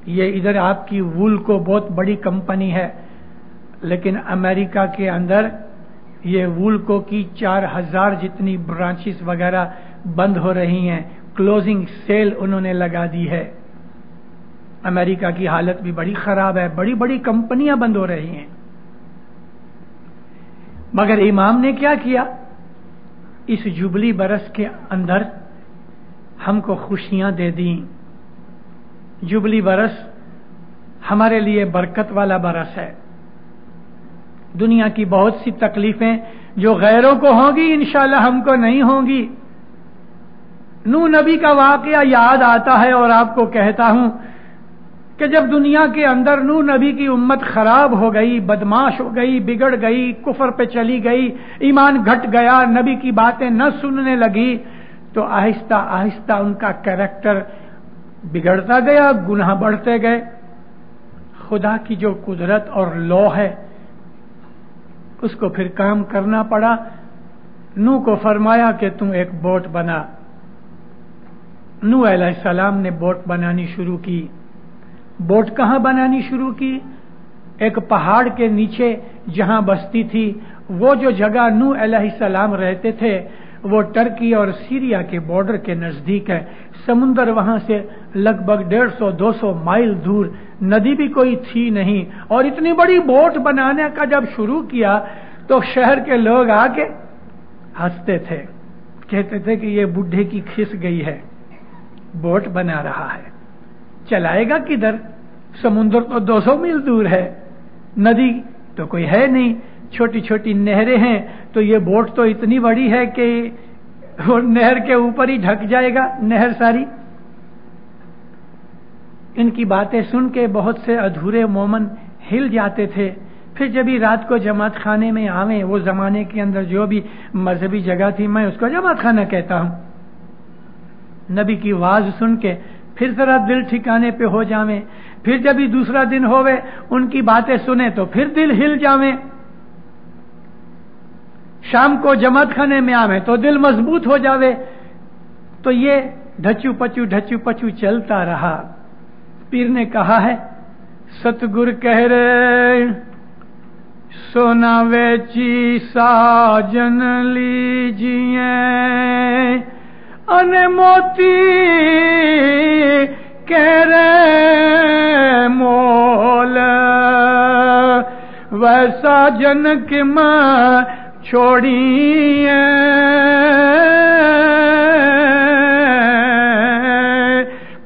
ये इधर आपकी वूलको बहुत बड़ी कंपनी है, लेकिन अमेरिका के अंदर ये वूलको की 4000 जितनी ब्रांचेस वगैरह बंद हो रही हैं, क्लोजिंग सेल उन्होंने लगा दी है। अमेरिका की हालत भी बड़ी खराब है, बड़ी बड़ी कंपनियां बंद हो रही हैं। मगर इमाम ने क्या किया, इस जुबली बरस के अंदर हमको खुशियां दे दी। जुबली बरस हमारे लिए बरकत वाला बरस है। दुनिया की बहुत सी तकलीफें जो गैरों को होंगी इंशाल्लाह हमको नहीं होंगी। नूह नबी का वाकया याद आता है और आपको कहता हूं कि जब दुनिया के अंदर नूह नबी की उम्मत खराब हो गई, बदमाश हो गई, बिगड़ गई, कुफर पे चली गई, ईमान घट गया, नबी की बातें न सुनने लगी, तो आहिस्ता आहिस्ता उनका कैरेक्टर बिगड़ता गया, गुनाह बढ़ते गए। खुदा की जो कुदरत और लौ है उसको फिर काम करना पड़ा। नूह को फरमाया कि तुम एक बोट बना। नूह अलैहिस्सलाम ने बोट बनानी शुरू की। बोट कहां बनानी शुरू की? एक पहाड़ के नीचे जहां बस्ती थी, वो जो जगह नूह अलैहिस्सलाम रहते थे वो टर्की और सीरिया के बॉर्डर के नजदीक है। समुंदर वहां से लगभग 150-200 माइल दूर, नदी भी कोई थी नहीं। और इतनी बड़ी बोट बनाने का जब शुरू किया तो शहर के लोग आके ہنستے تھے, کہتے تھے کہ یہ بڈھے کی کھس گئی ہے, بوٹ بنا رہا ہے, چلائے گا کدھر؟ سمندر تو 200 میل دور ہے, ندی تو کوئی ہے نہیں, چھوٹی چھوٹی نہریں ہیں, تو یہ بوٹ تو اتنی بڑی ہے کہ وہ نہر کے اوپر ہی ڈھک جائے گا نہر ساری. ان کی باتیں سن کے بہت سے ادھورے مومن ہل جاتے تھے. پھر جب ہی رات کو جماعت خانے میں آویں, وہ زمانے کے اندر جو بھی مذہبی جگہ تھی, میں اس کو جماعت خانہ کہتا ہوں, نبی کی آواز سن کے پھر ذرا دل ٹھکانے پہ ہو جاویں. پھر جب ہی دوسرا دن ہوئے, ان کی باتیں سنیں تو پھر دل ہل جاویں. شام کو جماعت خانے میں آویں تو دل مضبوط ہو جاوے. تو یہ ڈھچو پچو چلتا رہا. پیر نے کہا ہے, ستگر کہہ رے سونا ویچی ساجن لیجیے, ان موتی کہہ رے مول, ویسا جن کے ماں چھوڑیے,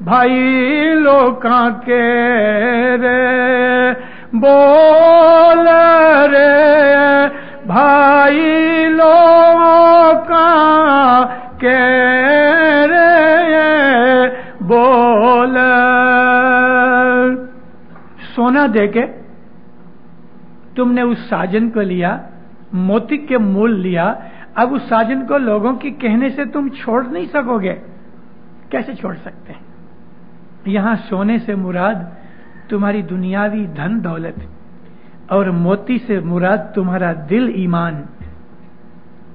بھائی لوکاں کے رے بول رے, بھائی لوکاں کے رے بول. سونا دے کے تم نے اس ساجن کو لیا, موتی کے مول لیا, اب اس ساجن کو لوگوں کی کہنے سے تم چھوڑ نہیں سکو گے. کیسے چھوڑ سکتے ہیں؟ یہاں سونے سے مراد تمہاری دنیاوی دھن دولت, اور موتی سے مراد تمہارا دل ایمان.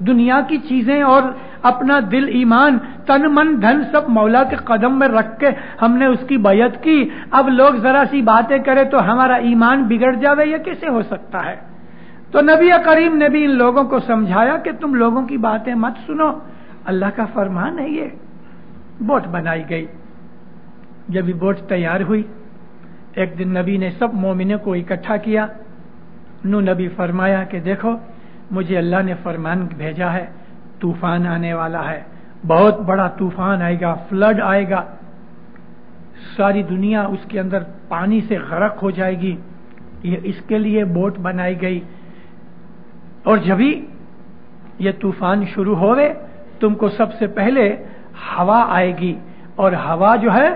دنیا کی چیزیں اور اپنا دل ایمان, تن من دھن سب مولا کے قدم میں رکھ کے ہم نے اس کی بیعت کی. اب لوگ ذرا سی باتیں کرے تو ہمارا ایمان بگڑ جاوے, یہ کیسے ہو سکتا ہے؟ تو نبی کریم نے بھی ان لوگوں کو سمجھایا کہ تم لوگوں کی باتیں مت سنو, اللہ کا فرمان ہے یہ. بوٹ بنائی گئی. جب یہ بوٹ تیار ہوئی, ایک دن نبی نے سب مومنوں کو اکٹھا کیا. نبی فرمایا کہ دیکھو, مجھے اللہ نے فرمان بھیجا ہے, طوفان آنے والا ہے, بہت بڑا طوفان آئے گا, فلڈ آئے گا, ساری دنیا اس کے اندر پانی سے غرق ہو جائے گی. یہ اس کے لیے بوٹ بنائی گئی. اور جبھی یہ طوفان شروع ہوئے, تم کو سب سے پہلے ہوا آئے گی, اور ہوا جو ہے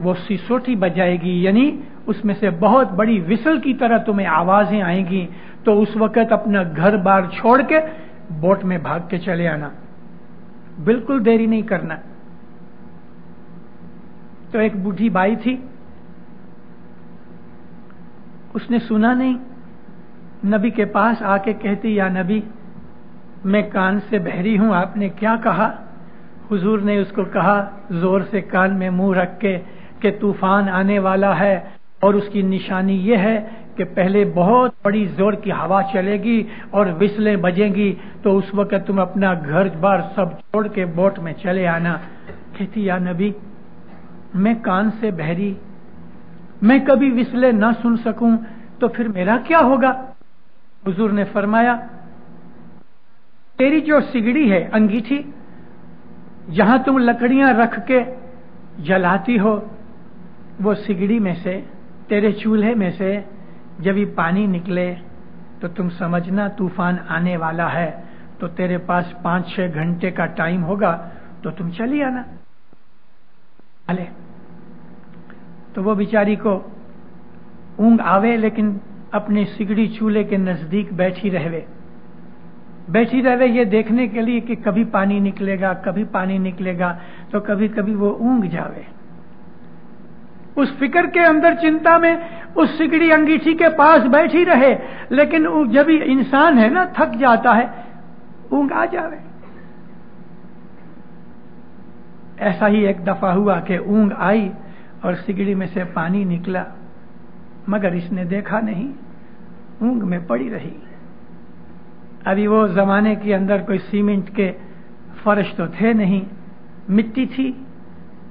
وہ سسوٹی بجائے گی, یعنی اس میں سے بہت بڑی وسل کی طرح تمہیں آوازیں آئیں گی. تو اس وقت اپنا گھر بار چھوڑ کے بوٹ میں بھاگ کے چلے آنا, بالکل دیری نہیں کرنا. تو ایک بوڑھی بائی تھی, اس نے سنا نہیں, نبی کے پاس آ کے کہتی, یا نبی میں کان سے بہری ہوں, آپ نے کیا کہا؟ حضور نے اس کو کہا زور سے کان میں منہ رکھ کے کہ طوفان آنے والا ہے, اور اس کی نشانی یہ ہے کہ پہلے بہت بڑی زور کی ہوا چلے گی اور وسلیں بجیں گی, تو اس وقت تم اپنا گھر بار سب چھوڑ کے بوٹ میں چلے آنا. کہتی, یا نبی میں کان سے بہری, میں کبھی وسلیں نہ سن سکوں تو پھر میرا کیا ہوگا؟ حضور نے فرمایا, تیری جو سگڑی ہے, انگیٹھی, جہاں تم لکڑیاں رکھ کے جلاتی ہو, وہ سگڑی میں سے, تیرے چولہے میں سے جب یہ پانی نکلے تو تم سمجھنا طوفان آنے والا ہے. تو تیرے پاس 5-6 گھنٹے کا ٹائم ہوگا, تو تم چلی آنا. تو وہ بیچاری کو اونگ آوے, لیکن اپنے سگڑی چولہے کے نزدیک بیٹھی رہے یہ دیکھنے کے لیے کہ کبھی پانی نکلے گا, تو کبھی کبھی وہ اونگ جاوے. اس فکر کے اندر, چنتا میں, اس سگڑی انگیٹھی کے پاس بیٹھی رہے, لیکن جب انسان ہے نا, تھک جاتا ہے, اونگ آ جاوے. ایسا ہی ایک دفعہ ہوا کہ اونگ آئی اور سگڑی میں سے پانی نکلا, مگر اس نے دیکھا نہیں, اونگ میں پڑی رہی. ابھی وہ زمانے کے اندر کوئی سیمنٹ کے فرش تو تھے نہیں, مٹی تھی.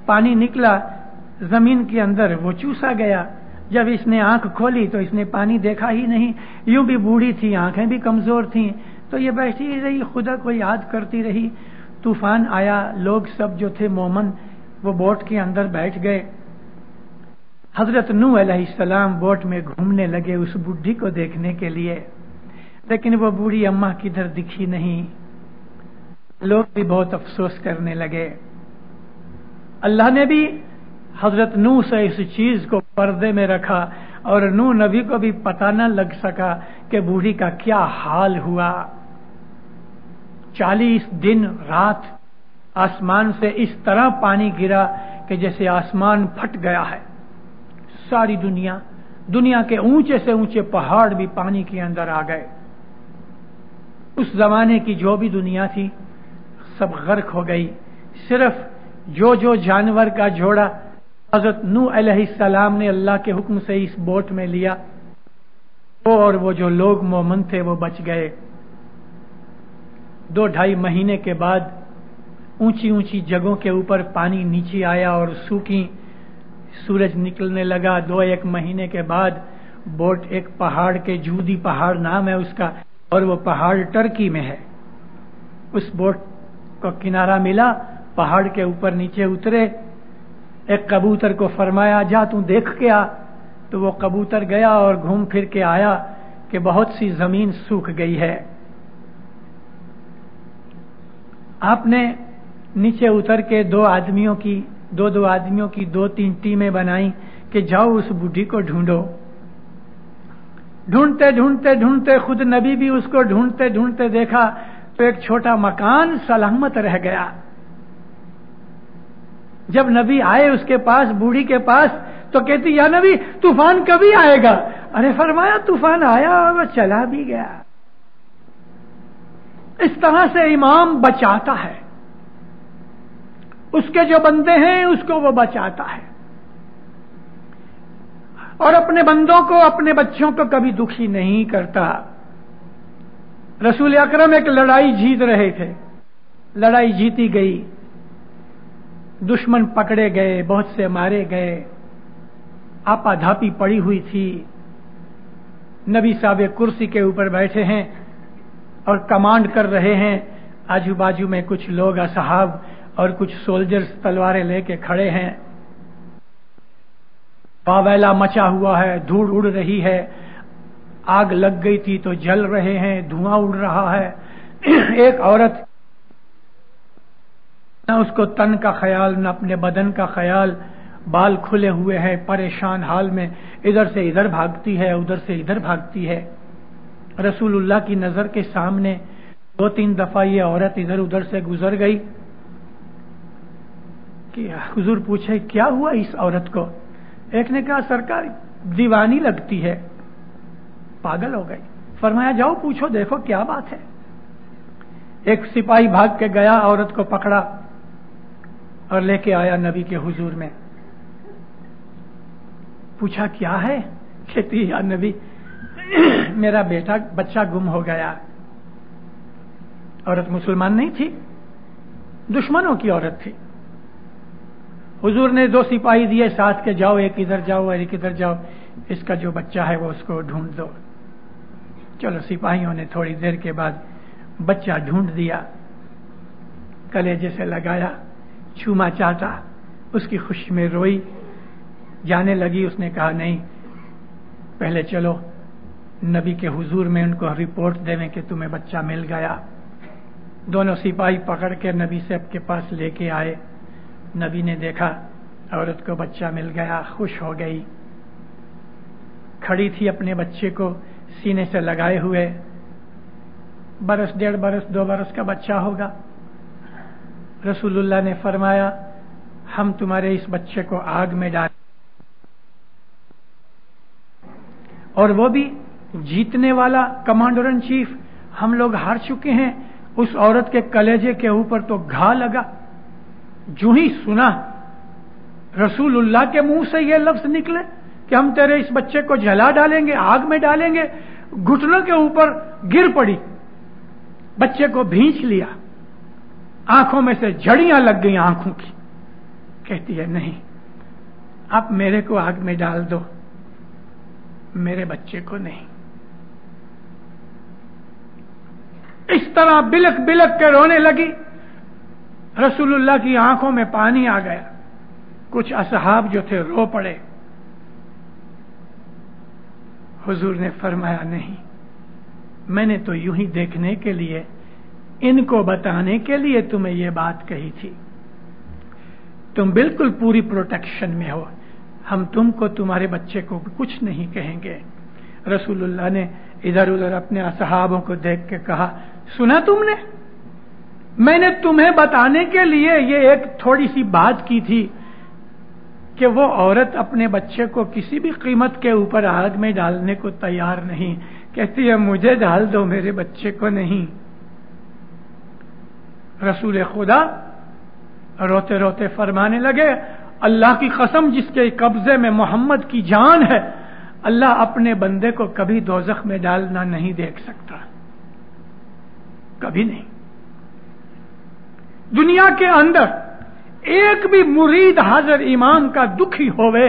پانی نکلا زمین کے اندر, وہ چوسا گیا. جب اس نے آنکھ کھولی تو اس نے پانی دیکھا ہی نہیں. یوں بھی بوڑھی تھی, آنکھیں بھی کمزور تھیں, تو یہ بیٹھی ہی رہی، خدا کو یاد کرتی رہی. طوفان آیا، لوگ سب جو تھے مومن وہ بوٹ کے اندر بیٹھ گئے. حضرت نوح علیہ السلام بوٹ میں گھومنے لگے اس بوڑھی کو دیکھنے کے لیے، لیکن وہ بوڑھی اماں کدھر دکھی نہیں. لوگ بھی بہت افسوس کرنے لگے. اللہ نے بھی حضرت نوح سے اس چیز کو پردے میں رکھا اور نوح نبی کو بھی پتہ نہ لگ سکا کہ بوڑھی کا کیا حال ہوا. 40 دن رات آسمان سے اس طرح پانی گرا کہ جیسے آسمان پھٹ گیا ہے. ساری دنیا کے اونچے سے اونچے پہاڑ بھی پانی کے اندر آ گئے. اس زمانے کی جو بھی دنیا تھی سب غرق ہو گئی. صرف جو جانور کا جوڑا حضرت نوح علیہ السلام نے اللہ کے حکم سے اس بوٹ میں لیا، وہ اور وہ جو لوگ مومن تھے وہ بچ گئے. 2-2.5 مہینے کے بعد اونچی اونچی جگہوں کے اوپر پانی نیچے آیا اور سوکھی، سورج نکلنے لگا. 2-1 مہینے کے بعد بوٹ ایک پہاڑ کے، جودی پہاڑ نام ہے اس کا، اور وہ پہاڑ ٹرکی میں ہے. اس بوٹ کو کنارہ ملا، پہاڑ کے اوپر نیچے اترے. ایک کبوتر کو فرمایا جا تو دیکھ کے آ، تو وہ کبوتر گیا اور گھوم پھر کے آیا کہ بہت سی زمین سوکھ گئی ہے. آپ نے نیچے اتر کے 2 آدمیوں کی 2-3 ٹیمیں بنائیں کہ جاؤ اس بوڑھی کو ڈھونڈو. ڈھونڈتے خود نبی بھی اس کو ڈھونڈتے دیکھا تو ایک چھوٹا مکان سلامت رہ گیا. جب نبی آئے اس کے پاس، بوڑھی کے پاس، تو کہتی یا نبی طوفان کبھی آئے گا؟ ارے فرمایا طوفان آیا اور وہ چلا بھی گیا. اس طرح سے امام بچاتا ہے، اس کے جو بندے ہیں اس کو وہ بچاتا ہے، اور اپنے بندوں کو، اپنے بچوں کو کبھی دکھی نہیں کرتا. رسول اکرم ایک لڑائی جیت رہے تھے، لڑائی جیتی گئی، دشمن پکڑے گئے، بہت سے مارے گئے، آپا دھاپی پڑی ہوئی تھی. نبی صاحب کرسی کے اوپر بیٹھے ہیں اور کمانڈ کر رہے ہیں. آجو باجو میں کچھ لوگ اصحاب اور کچھ سولجرز تلواریں لے کے کھڑے ہیں. واویلا مچا ہوا ہے، دھوڑ اڑ رہی ہے، آگ لگ گئی تھی تو جل رہے ہیں، دھواں اڑ رہا ہے. ایک عورت، نہ اس کو تن کا خیال نہ اپنے بدن کا خیال، بال کھلے ہوئے ہیں، پریشان حال میں ادھر سے ادھر بھاگتی ہے، ادھر سے ادھر بھاگتی ہے. رسول اللہ کی نظر کے سامنے 2-3 دفعہ یہ عورت ادھر ادھر سے گزر گئی کہ حضور پوچھے کیا ہوا اس عورت کو؟ ایک نے کہا سرکار دیوانی لگتی ہے، پاگل ہو گئی. فرمایا جاؤ پوچھو دیکھو کیا بات ہے. ایک سپاہی بھاگ کے گیا، عورت کو پکڑا اور لے کے آیا نبی کے حضور میں. پوچھا کیا ہے؟ کہتی یا نبی میرا بچہ گم ہو گیا. عورت مسلمان نہیں تھی، دشمنوں کی عورت تھی. حضور نے 2 سپاہی دیے ساتھ کے، جاؤ ایک ادھر جاؤ اور ایک ادھر جاؤ، اس کا جو بچہ ہے وہ اس کو ڈھونڈ دو. چلو سپاہیوں نے تھوڑی دیر کے بعد بچہ ڈھونڈ دیا، کلیجے سے لگایا، چوما چاٹا، اس کی خوشی میں روئی. جانے لگی، اس نے کہا نہیں پہلے چلو نبی کے حضور میں ان کو رپورٹ دیویں کہ تمہیں بچہ مل گیا. دونوں سپاہی پکڑ کے نبی صاحب کے پاس لے کے آئے. نبی نے دیکھا عورت کو بچہ مل گیا، خوش ہو گئی. کھڑی تھی اپنے بچے کو سینے سے لگائے ہوئے. 1 1.5 برس 2 برس کا بچہ ہوگا. رسول اللہ نے فرمایا ہم تمہارے اس بچے کو آگ میں ڈال، اور وہ بھی جیتنے والا کمانڈر ان چیف. ہم لوگ ہار چکے ہیں. اس عورت کے کلیجے کے اوپر تو گھا لگا. جو ہی سنا رسول اللہ کے منہ سے یہ لفظ نکلے کہ ہم تیرے اس بچے کو جلا ڈالیں گے، آگ میں ڈالیں گے، گھٹنوں کے اوپر گر پڑی، بچے کو بھینچ لیا، آنکھوں میں سے جھڑیاں لگ گئی آنکھوں کی. کہتی ہے نہیں آپ میرے کو آگ میں ڈال دو، میرے بچے کو نہیں. तरह बिलक बिलक के रोने लगी। रसूलुल्लाह की आंखों में पानी आ गया। कुछ असहाब जो थे रो पड़े। हुजूर ने फरमाया, नहीं, मैंने तो यूं ही देखने के लिए, इनको बताने के लिए तुम्हें यह बात कही थी। तुम बिल्कुल पूरी प्रोटेक्शन में हो, हम तुमको तुम्हारे बच्चे को कुछ नहीं कहेंगे। रसूलुल्लाह ने इधर उधर अपने असहाबों को देख के कहा, सुना तुमने, मैंने तुम्हें बताने के लिए ये एक थोड़ी सी बात की थी कि वो औरत अपने बच्चे को किसी भी कीमत के ऊपर आग में डालने को तैयार नहीं, कहती है मुझे डाल दो, मेरे बच्चे को नहीं। रसूल खुदा रोते रोते फरमाने लगे, अल्लाह की कसम जिसके कब्जे में मोहम्मद की जान है, अल्लाह अपने बंदे को कभी दोजख में डालना नहीं देख सकता, कभी नहीं। दुनिया के अंदर एक भी मुरीद हाजिर इमाम का दुखी होवे,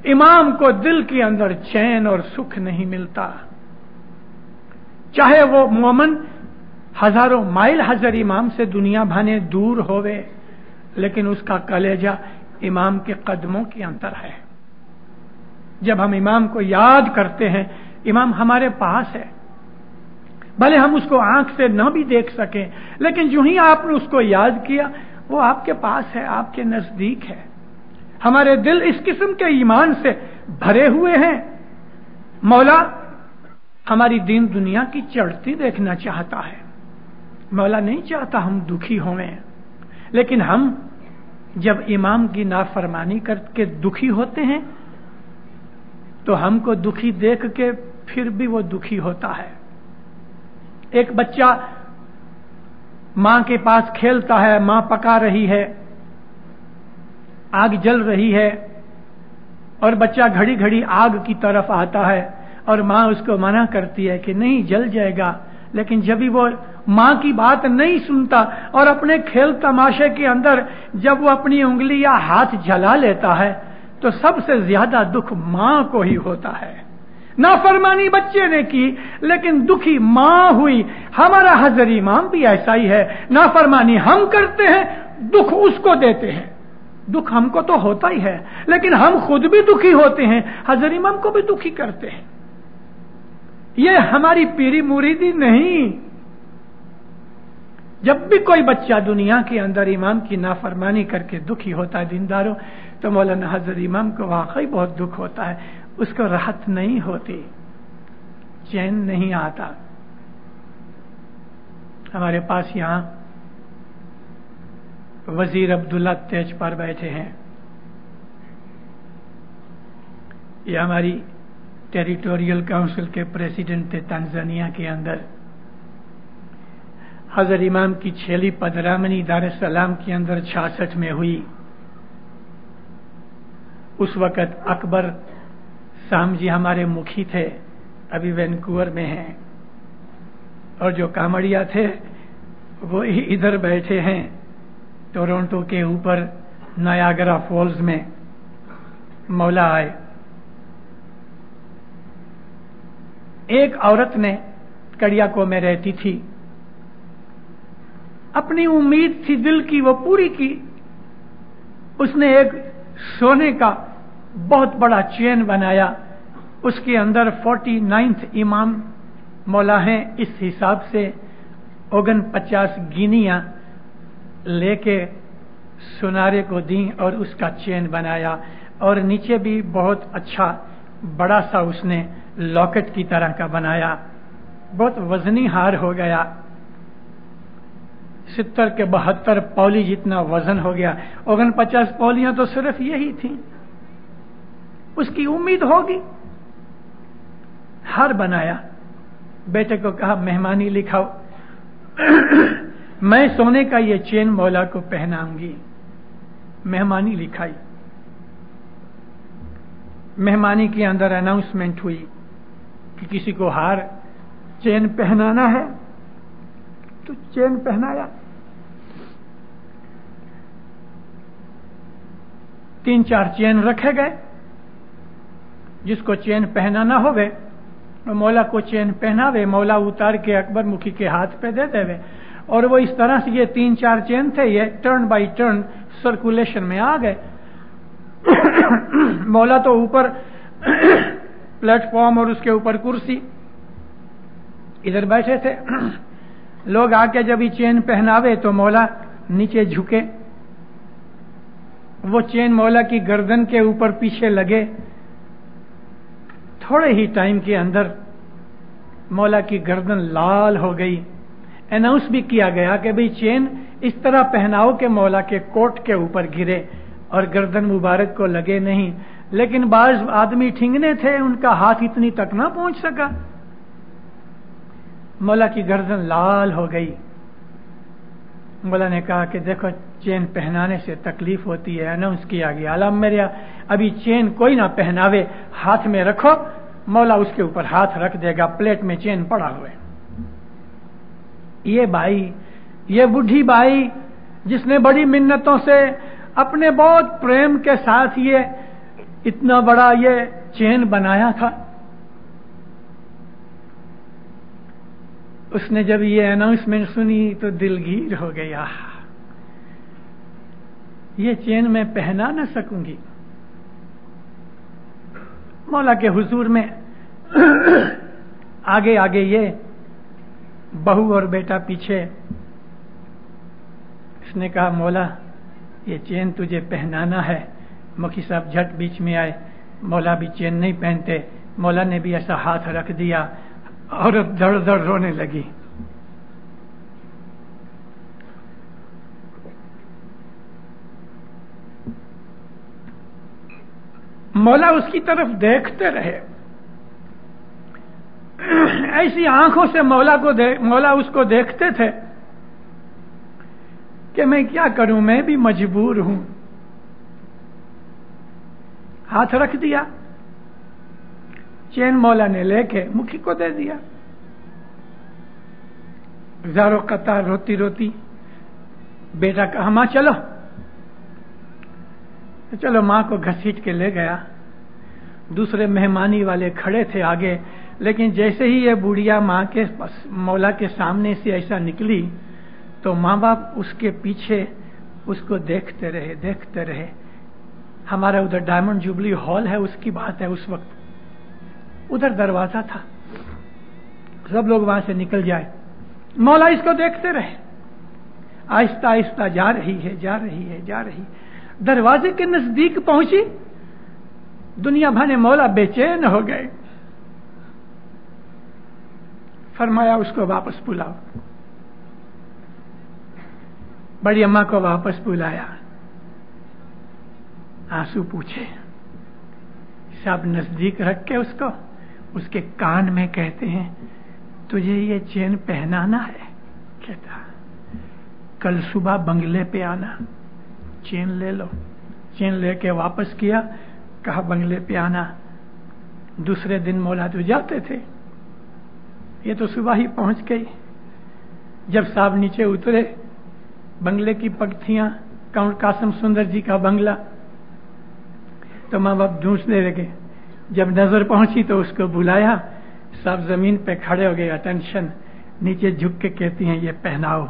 इमाम को दिल के अंदर चैन और सुख नहीं मिलता। चाहे वो मोमन हजारों माइल हाजिर इमाम से दुनिया भाने दूर होवे, लेकिन उसका कलेजा इमाम के कदमों के अंदर है। जब हम इमाम को याद करते हैं, इमाम हमारे पास है, भले हम उसको आंख से न भी देख सकें, लेकिन जो ही आपने उसको याद किया, वो आपके पास है, आपके नजदीक है। हमारे दिल इस किस्म के ईमान से भरे हुए हैं। मौला हमारी दीन दुनिया की चढ़ती देखना चाहता है। मौला नहीं चाहता हम दुखी होवें, लेकिन हम जब इमाम की नाफरमानी करके दुखी होते हैं, तो हमको दुखी देख के फिर भी वो दुखी होता है। एक बच्चा मां के पास खेलता है, मां पका रही है, आग जल रही है, और बच्चा घड़ी घड़ी आग की तरफ आता है, और मां उसको मना करती है कि नहीं जल जाएगा। लेकिन जब भी वो मां की बात नहीं सुनता और अपने खेल तमाशे के अंदर जब वो अपनी उंगली या हाथ जला लेता है, तो सबसे ज्यादा दुख मां को ही होता है। नाफरमानी बच्चे ने की, लेकिन दुखी मां हुई। हमारा हजर इमाम भी ऐसा ही है, नाफरमानी हम करते हैं, दुख उसको देते हैं। दुख हमको तो होता ही है, लेकिन हम खुद भी दुखी होते हैं, हजर इमाम को भी दुखी करते हैं। ये हमारी पीरी मुरीदी नहीं। जब भी कोई बच्चा दुनिया के अंदर इमाम की नाफरमानी करके दुखी होता है दीनदारों, तो मौलाना हजर इमाम को वाकई बहुत दुख होता है, उसको राहत नहीं होती, चैन नहीं आता। हमारे पास यहां वजीर अब्दुल्ला तेज पर बैठे हैं। ये हमारी टेरिटोरियल काउंसिल के प्रेसिडेंट थे तंजानिया के अंदर। हजर इमाम की छेली पदरामनी दार सलाम के अंदर 66 में हुई। उस वक़्त अकबर साम जी हमारे मुखी थे, अभी वैनकूवर में हैं, और जो कामड़िया थे वो इधर बैठे हैं टोरंटो के ऊपर नायागरा फॉल्स में। मौला आए। एक औरत ने कड़ियाको में रहती थी, अपनी उम्मीद थी दिल की, वो पूरी की। उसने एक सोने का बहुत बड़ा चेन बनाया, उसके अंदर 49th इमाम मौला हैं, इस हिसाब से 49 गिनियां लेके सुनारे को दी और उसका चेन बनाया, और नीचे भी बहुत अच्छा बड़ा सा उसने लॉकेट की तरह का बनाया। बहुत वजनी हार हो गया, 70 के 72 पौली जितना वजन हो गया। 49 पौलियां तो सिर्फ यही थी। उसकी उम्मीद होगी, हार बनाया। बेटे को कहा मेहमानी लिखाओ। मैं सोने का ये चेन मौला को पहनाऊंगी। मेहमानी लिखाई। मेहमानी के अंदर अनाउंसमेंट हुई कि किसी को हार चेन पहनाना है, तो चेन पहनाया। 3-4 चेन रखे गए। जिसको चेन पहनाना होवे तो मौला को चेन पहनावे, मौला उतार के अकबर मुखी के हाथ पे दे देवे। और वो इस तरह से, ये 3-4 चेन थे, ये टर्न बाई टर्न सर्कुलेशन में आ गए। मौला तो ऊपर प्लेटफॉर्म और उसके ऊपर कुर्सी, इधर बैठे थे। लोग आके जब ये चेन पहनावे तो मौला नीचे झुके, वो चेन मौला की गर्दन के ऊपर पीछे लगे। थोड़े ही टाइम के अंदर मौला की गर्दन लाल हो गई। अनाउंस भी किया गया कि भाई चेन इस तरह पहनाओ कि मौला के कोट के ऊपर गिरे और गर्दन मुबारक को लगे नहीं। लेकिन बाज आदमी ठिंगने थे, उनका हाथ इतनी तक ना पहुंच सका। मौला की गर्दन लाल हो गई। मौला ने कहा कि देखो चेन पहनाने से तकलीफ होती है। अनाउंस किया गया, अल्लाह मेरा अभी चेन कोई ना पहनावे, हाथ में रखो। मौला उसके ऊपर हाथ रख देगा, प्लेट में चेन पड़ा हुआ है। ये बाई, ये बूढ़ी बाई जिसने बड़ी मिन्नतों से अपने बहुत प्रेम के साथ ये इतना बड़ा ये चेन बनाया था, उसने जब ये अनाउंसमेंट सुनी तो दिलगीर हो गया। ये चेन मैं पहना न सकूंगी। मौला के हुजूर में आगे आगे ये बहू और बेटा पीछे। उसने कहा मौला ये चेन तुझे पहनाना है। मुखी साहब झट बीच में आए, मौला भी चेन नहीं पहनते। मौला ने भी ऐसा हाथ रख दिया, औरत धड़ धड़ रोने लगी। मौला उसकी तरफ देखते रहे। ऐसी आंखों से मौला उसको देखते थे कि मैं क्या करूं, मैं भी मजबूर हूं। हाथ रख दिया, चेन मौला ने लेके मुखी को दे दिया। ज़ारो कतार रोती रोती बेटा कहा मां चलो। चलो मां को घसीट के ले गया। दूसरे मेहमानी वाले खड़े थे आगे, लेकिन जैसे ही ये बुढ़िया मां के मौला के सामने से ऐसा निकली तो माँ बाप उसके पीछे उसको देखते रहे। हमारा उधर डायमंड जुबली हॉल है, उसकी बात है। उस वक्त उधर दरवाजा था, सब लोग वहां से निकल जाए। मौला इसको देखते रहे। आहिस्ता आहिस्ता जा रही है। दरवाजे के नजदीक पहुंची, दुनिया भर मौला बेचैन हो गए। फरमाया उसको वापस बुलाओ। बड़ी अम्मा को वापस बुलाया। आंसू पूछे, सब नजदीक रख के उसके कान में कहते हैं तुझे ये चेन पहनाना है। कहता कल सुबह बंगले पे आना, चेन ले लो। चेन लेके वापस किया, कहा बंगले पे आना। दूसरे दिन मौला तो जाते थे, ये तो सुबह ही पहुंच गई। जब साहब नीचे उतरे, बंगले की पंक्तियां, काउंट कासम सुंदर जी का बंगला, तो माँ बाप ढूंढने लगे। जब नजर पहुंची तो उसको बुलाया। साहब जमीन पे खड़े हो गए, अटेंशन। नीचे झुक के कहती हैं ये पहनाओ।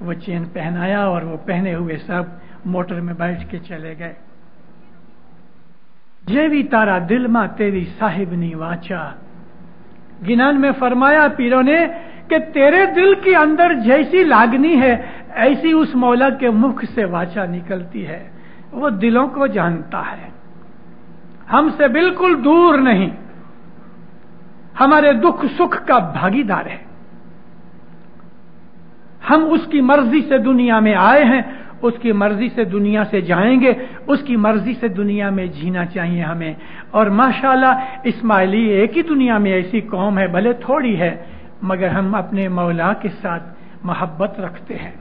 वो चेन पहनाया और वो पहने हुए सब मोटर में बैठ के चले गए। जेवी तारा दिल मा तेरी साहिबनी वाचा। गिनान में फरमाया पीरों ने कि तेरे दिल के अंदर जैसी लागनी है ऐसी उस मौला के मुख से वाचा निकलती है। वो दिलों को जानता है, हमसे बिल्कुल दूर नहीं, हमारे दुख सुख का भागीदार है। हम उसकी मर्जी से दुनिया में आए हैं, उसकी मर्जी से दुनिया से जाएंगे, उसकी मर्जी से दुनिया में जीना चाहिए हमें। और माशाल्लाह इस्माइली एक ही दुनिया में ऐसी कौम है, भले थोड़ी है, मगर हम अपने मौला के साथ मोहब्बत रखते हैं।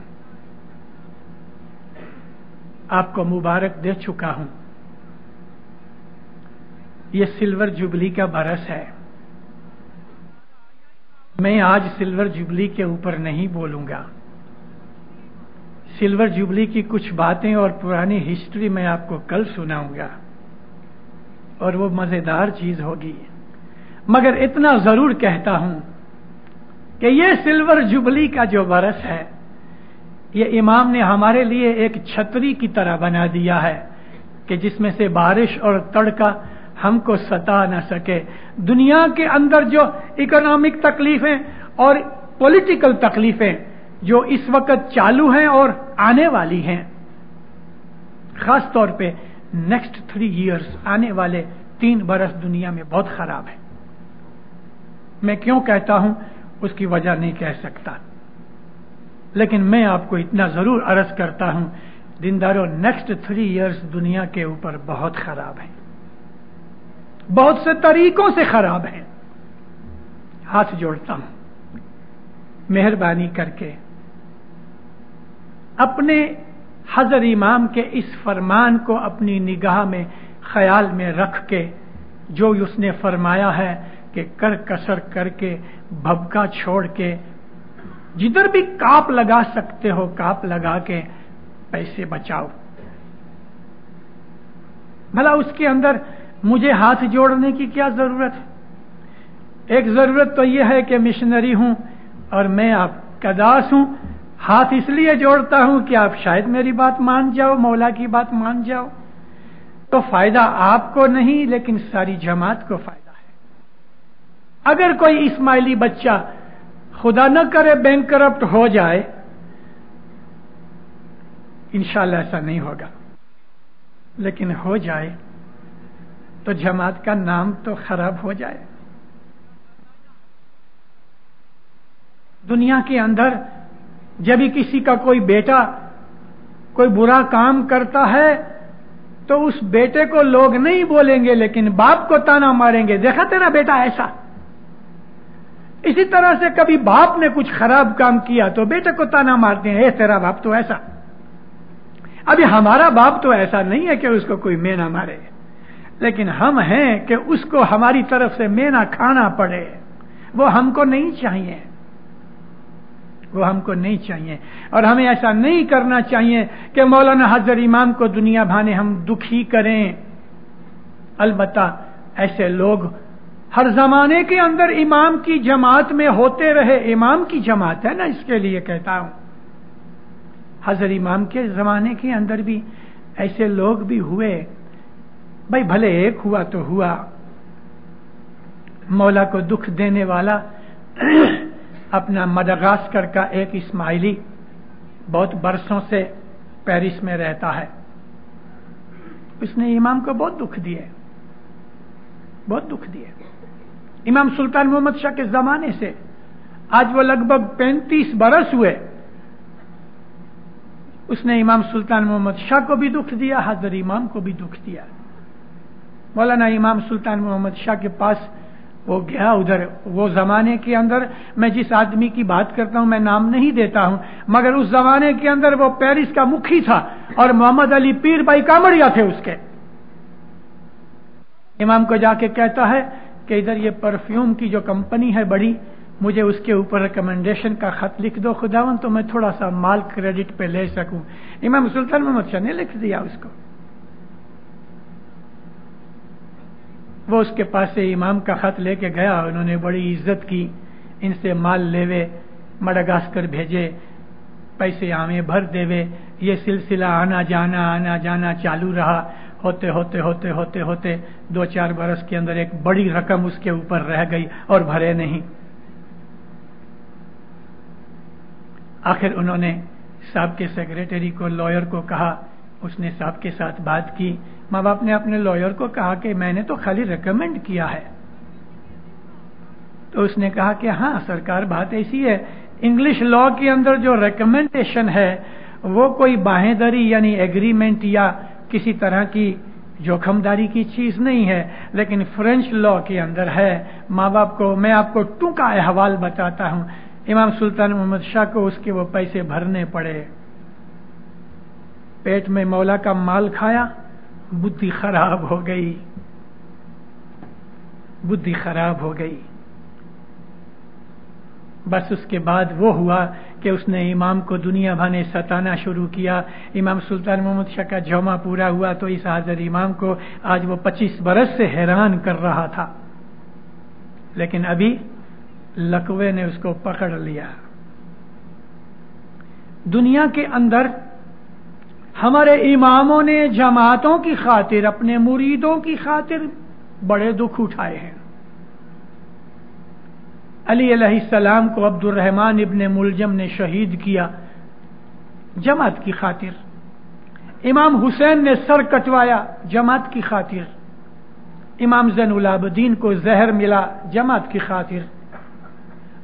आपको मुबारक दे चुका हूं। ये सिल्वर जुबली का बरस है। मैं आज सिल्वर जुबली के ऊपर नहीं बोलूंगा। सिल्वर जुबली की कुछ बातें और पुरानी हिस्ट्री मैं आपको कल सुनाऊंगा और वो मजेदार चीज होगी। मगर इतना जरूर कहता हूं कि ये सिल्वर जुबली का जो बरस है یہ امام نے ہمارے لیے ایک چھتری کی طرح بنا دیا ہے کہ جس میں سے بارش اور تڑکا ہم کو ستا نہ سکے. دنیا کے اندر جو اکنامک تکلیفیں اور پولیٹیکل تکلیفیں جو اس وقت چالو ہیں اور آنے والی ہیں، خاص طور پہ نیکسٹ 3 ایئرز، آنے والے 3 برس دنیا میں بہت خراب ہے. میں کیوں کہتا ہوں اس کی وجہ نہیں کہہ سکتا، لیکن میں آپ کو اتنا ضرور عرض کرتا ہوں، دینداروں، نیکسٹ 3 ایئرز دنیا کے اوپر بہت خراب ہیں، بہت سے طریقوں سے خراب ہیں. ہاتھ جوڑتا ہوں، مہربانی کر کے اپنے حضرت امام کے اس فرمان کو اپنی نگاہ میں خیال میں رکھ کے، جو اس نے فرمایا ہے کہ کر کسر کر کے، بھبکا چھوڑ کے، جدھر بھی کاپ لگا سکتے ہو کاپ لگا کے پیسے بچاؤ. بھلا اس کے اندر مجھے ہاتھ جوڑنے کی کیا ضرورت ہے؟ ایک ضرورت تو یہ ہے کہ مشنری ہوں اور میں آپ کا داس ہوں. ہاتھ اس لیے جوڑتا ہوں کہ آپ شاید میری بات مان جاؤ، مولا کی بات مان جاؤ، تو فائدہ آپ کو نہیں لیکن ساری جماعت کو فائدہ ہے. اگر کوئی اسماعیلی بچہ خدا نہ کرے بینک کرپٹ ہو جائے، انشاءاللہ ایسا نہیں ہوگا، لیکن ہو جائے تو جماعت کا نام تو خراب ہو جائے. دنیا کے اندر جب بھی کسی کا کوئی بیٹا کوئی برا کام کرتا ہے تو اس بیٹے کو لوگ نہیں بولیں گے لیکن باپ کو تانا ماریں گے، دیکھا تیرا بیٹا ایسا. اسی طرح سے کبھی باپ نے کچھ خراب کام کیا تو بیٹے کو تانا مارتے ہیں، اے تیرا باپ تو ایسا. ابھی ہمارا باپ تو ایسا نہیں ہے کہ اس کو کوئی مینا مارے، لیکن ہم ہیں کہ اس کو ہماری طرف سے مینا کھانا پڑے. وہ ہم کو نہیں چاہیے، وہ ہم کو نہیں چاہیے. اور ہمیں ایسا نہیں کرنا چاہیے کہ مولانا حضرت امام کو دنیا بھانے ہم دکھی کریں. البتہ ایسے لوگ ہر زمانے کے اندر امام کی جماعت میں ہوتے رہے. امام کی جماعت ہے نا، اس کے لیے کہتا ہوں. حضرت امام کے زمانے کے اندر بھی ایسے لوگ بھی ہوئے. بھائی بھلے ایک ہوا تو ہوا. مولا کو دکھ دینے والا اپنا مڈغاسکر کا ایک اسماعیلی بہت برسوں سے پیرس میں رہتا ہے. اس نے امام کو بہت دکھ دیے، بہت دکھ دیے. امام سلطان محمد شاہ کے زمانے سے آج وہ لگ بھگ 35 برس ہوئے. اس نے امام سلطان محمد شاہ کو بھی دکھ دیا، حضرت امام کو بھی دکھ دیا. مولانا امام سلطان محمد شاہ کے پاس وہ گیا. ادھر وہ زمانے کے اندر، میں جس آدمی کی بات کرتا ہوں میں نام نہیں دیتا ہوں، مگر اس زمانے کے اندر وہ پیرس کا مکھی تھا اور محمد علی پیر بھائی کامڑیا تھے اس کے. امام کو جا کے کہتا ہے کہ ادھر یہ پرفیوم کی جو کمپنی ہے بڑی، مجھے اس کے اوپر ریکمنڈیشن کا خط لکھ دو خداوند، تو میں تھوڑا سا مال کریڈٹ پہ لے سکوں. امام سلطان محمد شاہ نے لکھ دیا اس کو. وہ اس کے پاس سے امام کا خط لے کے گیا. انہوں نے بڑی عزت کی، ان سے مال لیوے، مڈغاسکر بھیجے، پیسے آمیں بھر دیوے. یہ سلسلہ آنا جانا چالو رہا. ہوتے ہوتے ہوتے ہوتے ہوتے 2-4 برس کے اندر ایک بڑی رقم اس کے اوپر رہ گئی اور بھرے نہیں. آخر انہوں نے صاحب کے سیکریٹری کو، لائر کو کہا. اس نے صاحب کے ساتھ بات کی. ماں باپ نے اپنے لائر کو کہا کہ میں نے تو خالی ریکمینڈ کیا ہے. تو اس نے کہا کہ ہاں سرکار، بات ایسی ہے، انگلش لا کے اندر جو ریکمینڈیشن ہے وہ کوئی باہیدری یعنی ایگریمنٹ یا کسی طرح کی جوخم داری کی چیز نہیں ہے، لیکن فرینچ لا کے اندر ہے. ماں باپ کو میں آپ کو ٹوکا احوال بتاتا ہوں. امام سلطان محمد شاہ کو اس کے وہ پیسے بھرنے پڑے. پیٹ میں مولا کا مال کھایا، بدھی خراب ہو گئی، بدھی خراب ہو گئی. بس اس کے بعد وہ ہوا کہ اس نے امام کو دنیا بھر نے ستانا شروع کیا. امام سلطان محمد شاہ کا جوما پورا ہوا تو اس حاضر امام کو آج وہ 25 برس سے حیران کر رہا تھا، لیکن ابھی لقوے نے اس کو پکڑ لیا. دنیا کے اندر ہمارے اماموں نے جماعتوں کی خاطر، اپنے مریدوں کی خاطر بڑے دکھ اٹھائے ہیں۔ علی علیہ السلام کو عبد الرحمن ابن ملجم نے شہید کیا جماعت کی خاطر، امام حسین نے سر کٹوایا جماعت کی خاطر، امام زین العابدین کو زہر ملا جماعت کی خاطر،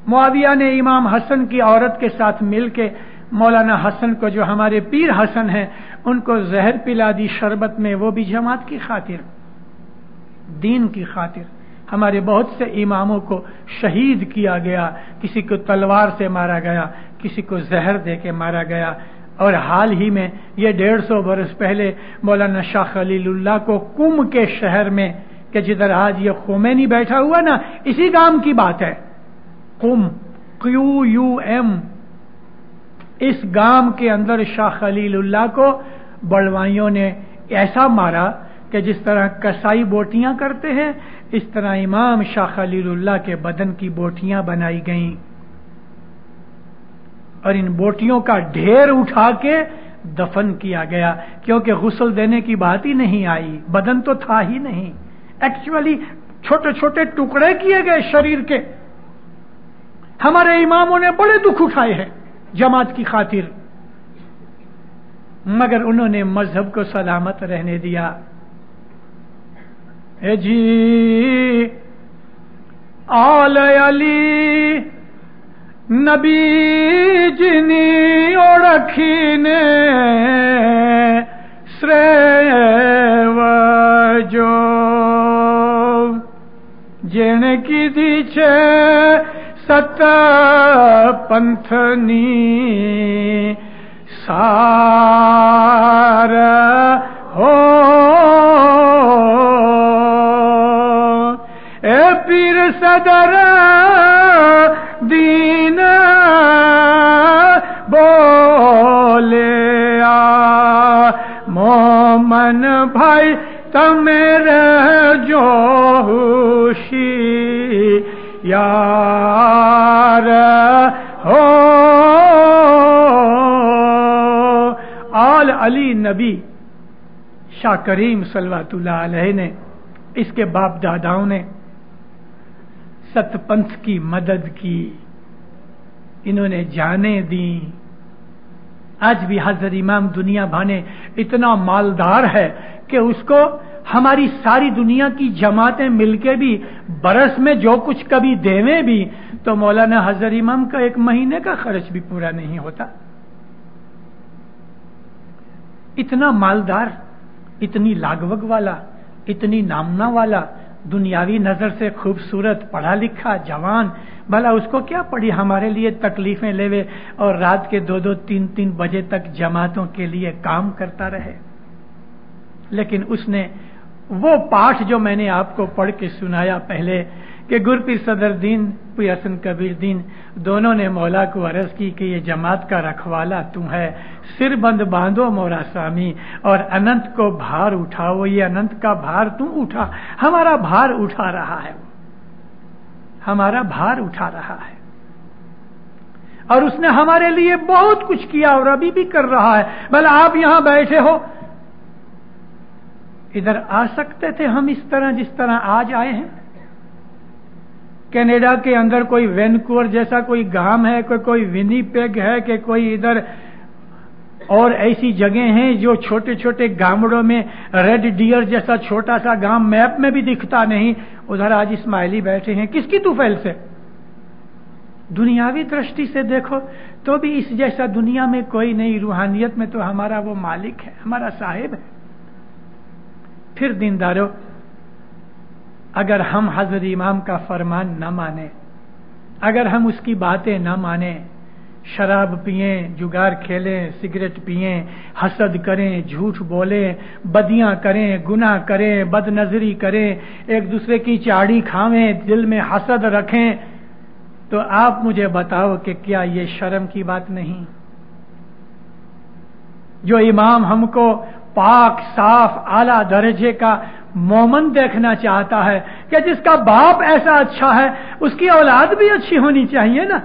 معاویہ نے امام حسن کی عورت کے ساتھ مل کے مولانا حسن کو، جو ہمارے پیر حسن ہیں، ان کو زہر پلا دی شربت میں، وہ بھی جماعت کی خاطر، دین کی خاطر۔ ہمارے بہت سے اماموں کو شہید کیا گیا، کسی کو تلوار سے مارا گیا، کسی کو زہر دے کے مارا گیا، اور حال ہی میں یہ 150 برس پہلے مولانا شاہ خلیل اللہ کو قم کے شہر میں، کہ جدھر آج یہ خمینی بیٹھا ہوا نا، اسی گام کی بات ہے، قم QUM، اس گام کے اندر شاہ خلیل اللہ کو بڑوائیوں نے ایسا مارا کہ جس طرح کسائی بوٹیاں کرتے ہیں، اس طرح امام شاہ خلیل اللہ کے بدن کی بوٹیاں بنائی گئیں، اور ان بوٹیوں کا ڈھیر اٹھا کے دفن کیا گیا، کیونکہ غسل دینے کی بات ہی نہیں آئی، بدن تو تھا ہی نہیں، ایکچولی چھوٹے چھوٹے ٹکڑے کیے گئے شریر کے۔ ہمارے اماموں نے بڑے دکھ اٹھائے ہیں جماعت کی خاطر، مگر انہوں نے مذہب کو سلامت رہنے دیا۔ اے جی آل علی نبی جنی اوڑکھینے سریو جو جن کی دیچے ست پنتھنی سار ہو اے پیر صدر دین بولے آ مومن بھائی تمیرے جو ہوشی یار ہو۔ آل علی نبی شاہ کریم صلوات اللہ علیہ نے، اس کے باپ داداؤں نے ست پنتھ کی مدد کی، انہوں نے جانیں دیں۔ آج بھی حضرت امام دنیا بھانے اتنا مالدار ہے کہ اس کو ہماری ساری دنیا کی جماعتیں مل کے بھی برس میں جو کچھ کبھی دیویں بھی تو مولانا حضرت امام کا 1 مہینے کا خرچ بھی پورا نہیں ہوتا۔ اتنا مالدار، اتنی لاگوگ والا، اتنی نامنا والا، دنیاوی نظر سے خوبصورت، پڑھا لکھا جوان، بھلا اس کو کیا پڑی ہمارے لیے تکلیفیں لیوے اور رات کے 2-2 3-3 بجے تک جماعتوں کے لیے کام کرتا رہے۔ لیکن اس نے وہ پاٹھ جو میں نے آپ کو پڑھ کے سنایا پہلے کہ گرپیر صدر دین، پیر حسن کبیر دین دونوں نے مولا کو عرض کی کہ یہ جماعت کا رکھوالا تو ہے، سر بند باندھو مورا سامی اور اننت کو بھار اٹھاؤ، یہ اننت کا بھار تم اٹھا، ہمارا بھار اٹھا رہا ہے، ہمارا بھار اٹھا رہا ہے، اور اس نے ہمارے لیے بہت کچھ کیا اور ابھی بھی کر رہا ہے۔ بھلا آپ یہاں بیٹھے ہو، ادھر آ سکتے تھے ہم اس طرح جس طرح آج آئے ہیں؟ کینیڈا کے اندر کوئی وینکوور جیسا کوئی گام ہے، کوئی ونی پیگ ہے، کہ کوئی ادھر اور ایسی جگہیں ہیں جو چھوٹے چھوٹے گامڑوں میں ریڈ ڈیئر جیسا چھوٹا سا گام میپ میں بھی دکھتا نہیں، ادھر آج اسماعیلی بیٹھے ہیں، کس کی طفیل سے؟ دنیاوی درشٹی سے دیکھو تو بھی اس جیسا دنیا میں کوئی نہیں، روحانیت میں تو ہمارا وہ مالک ہے، ہمارا صاحب ہے۔ پھر دیندارو، اگر ہم حضرت امام کا فرمان نہ مانیں، اگر ہم اس کی باتیں نہ مانیں، شراب پئیں، جگار کھیلیں، سگریٹ پئیں، حسد کریں، جھوٹ بولیں، بدیاں کریں، گناہ کریں، بد نظری کریں، ایک دوسرے کی چاڑی کھاویں، دل میں حسد رکھیں، تو آپ مجھے بتاؤ کہ کیا یہ شرم کی بات نہیں؟ جو امام ہم کو پاک صاف اعلیٰ درجے کا مومن دیکھنا چاہتا ہے کہ جس کا باپ ایسا اچھا ہے اس کی اولاد بھی اچھی ہونی چاہیے نا۔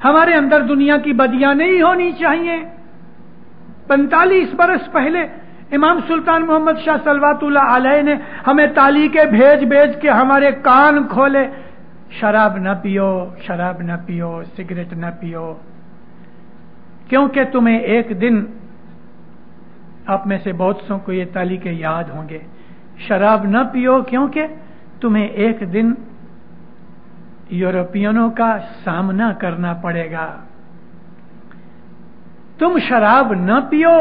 हमारे अंदर दुनिया की बदियां नहीं होनी चाहिए। 45 बरस पहले इमाम सुल्तान मोहम्मद शाह सलवातुल्लाह अलैह ने हमें तालीके भेज भेज के हमारे कान खोले, शराब न पियो, शराब न पियो, सिगरेट न पियो, क्योंकि तुम्हें एक दिन, आप में से बहुत सौ को ये तालीके याद होंगे, शराब न पियो क्योंकि तुम्हें एक दिन यूरोपियनों का सामना करना पड़ेगा। तुम शराब न पियो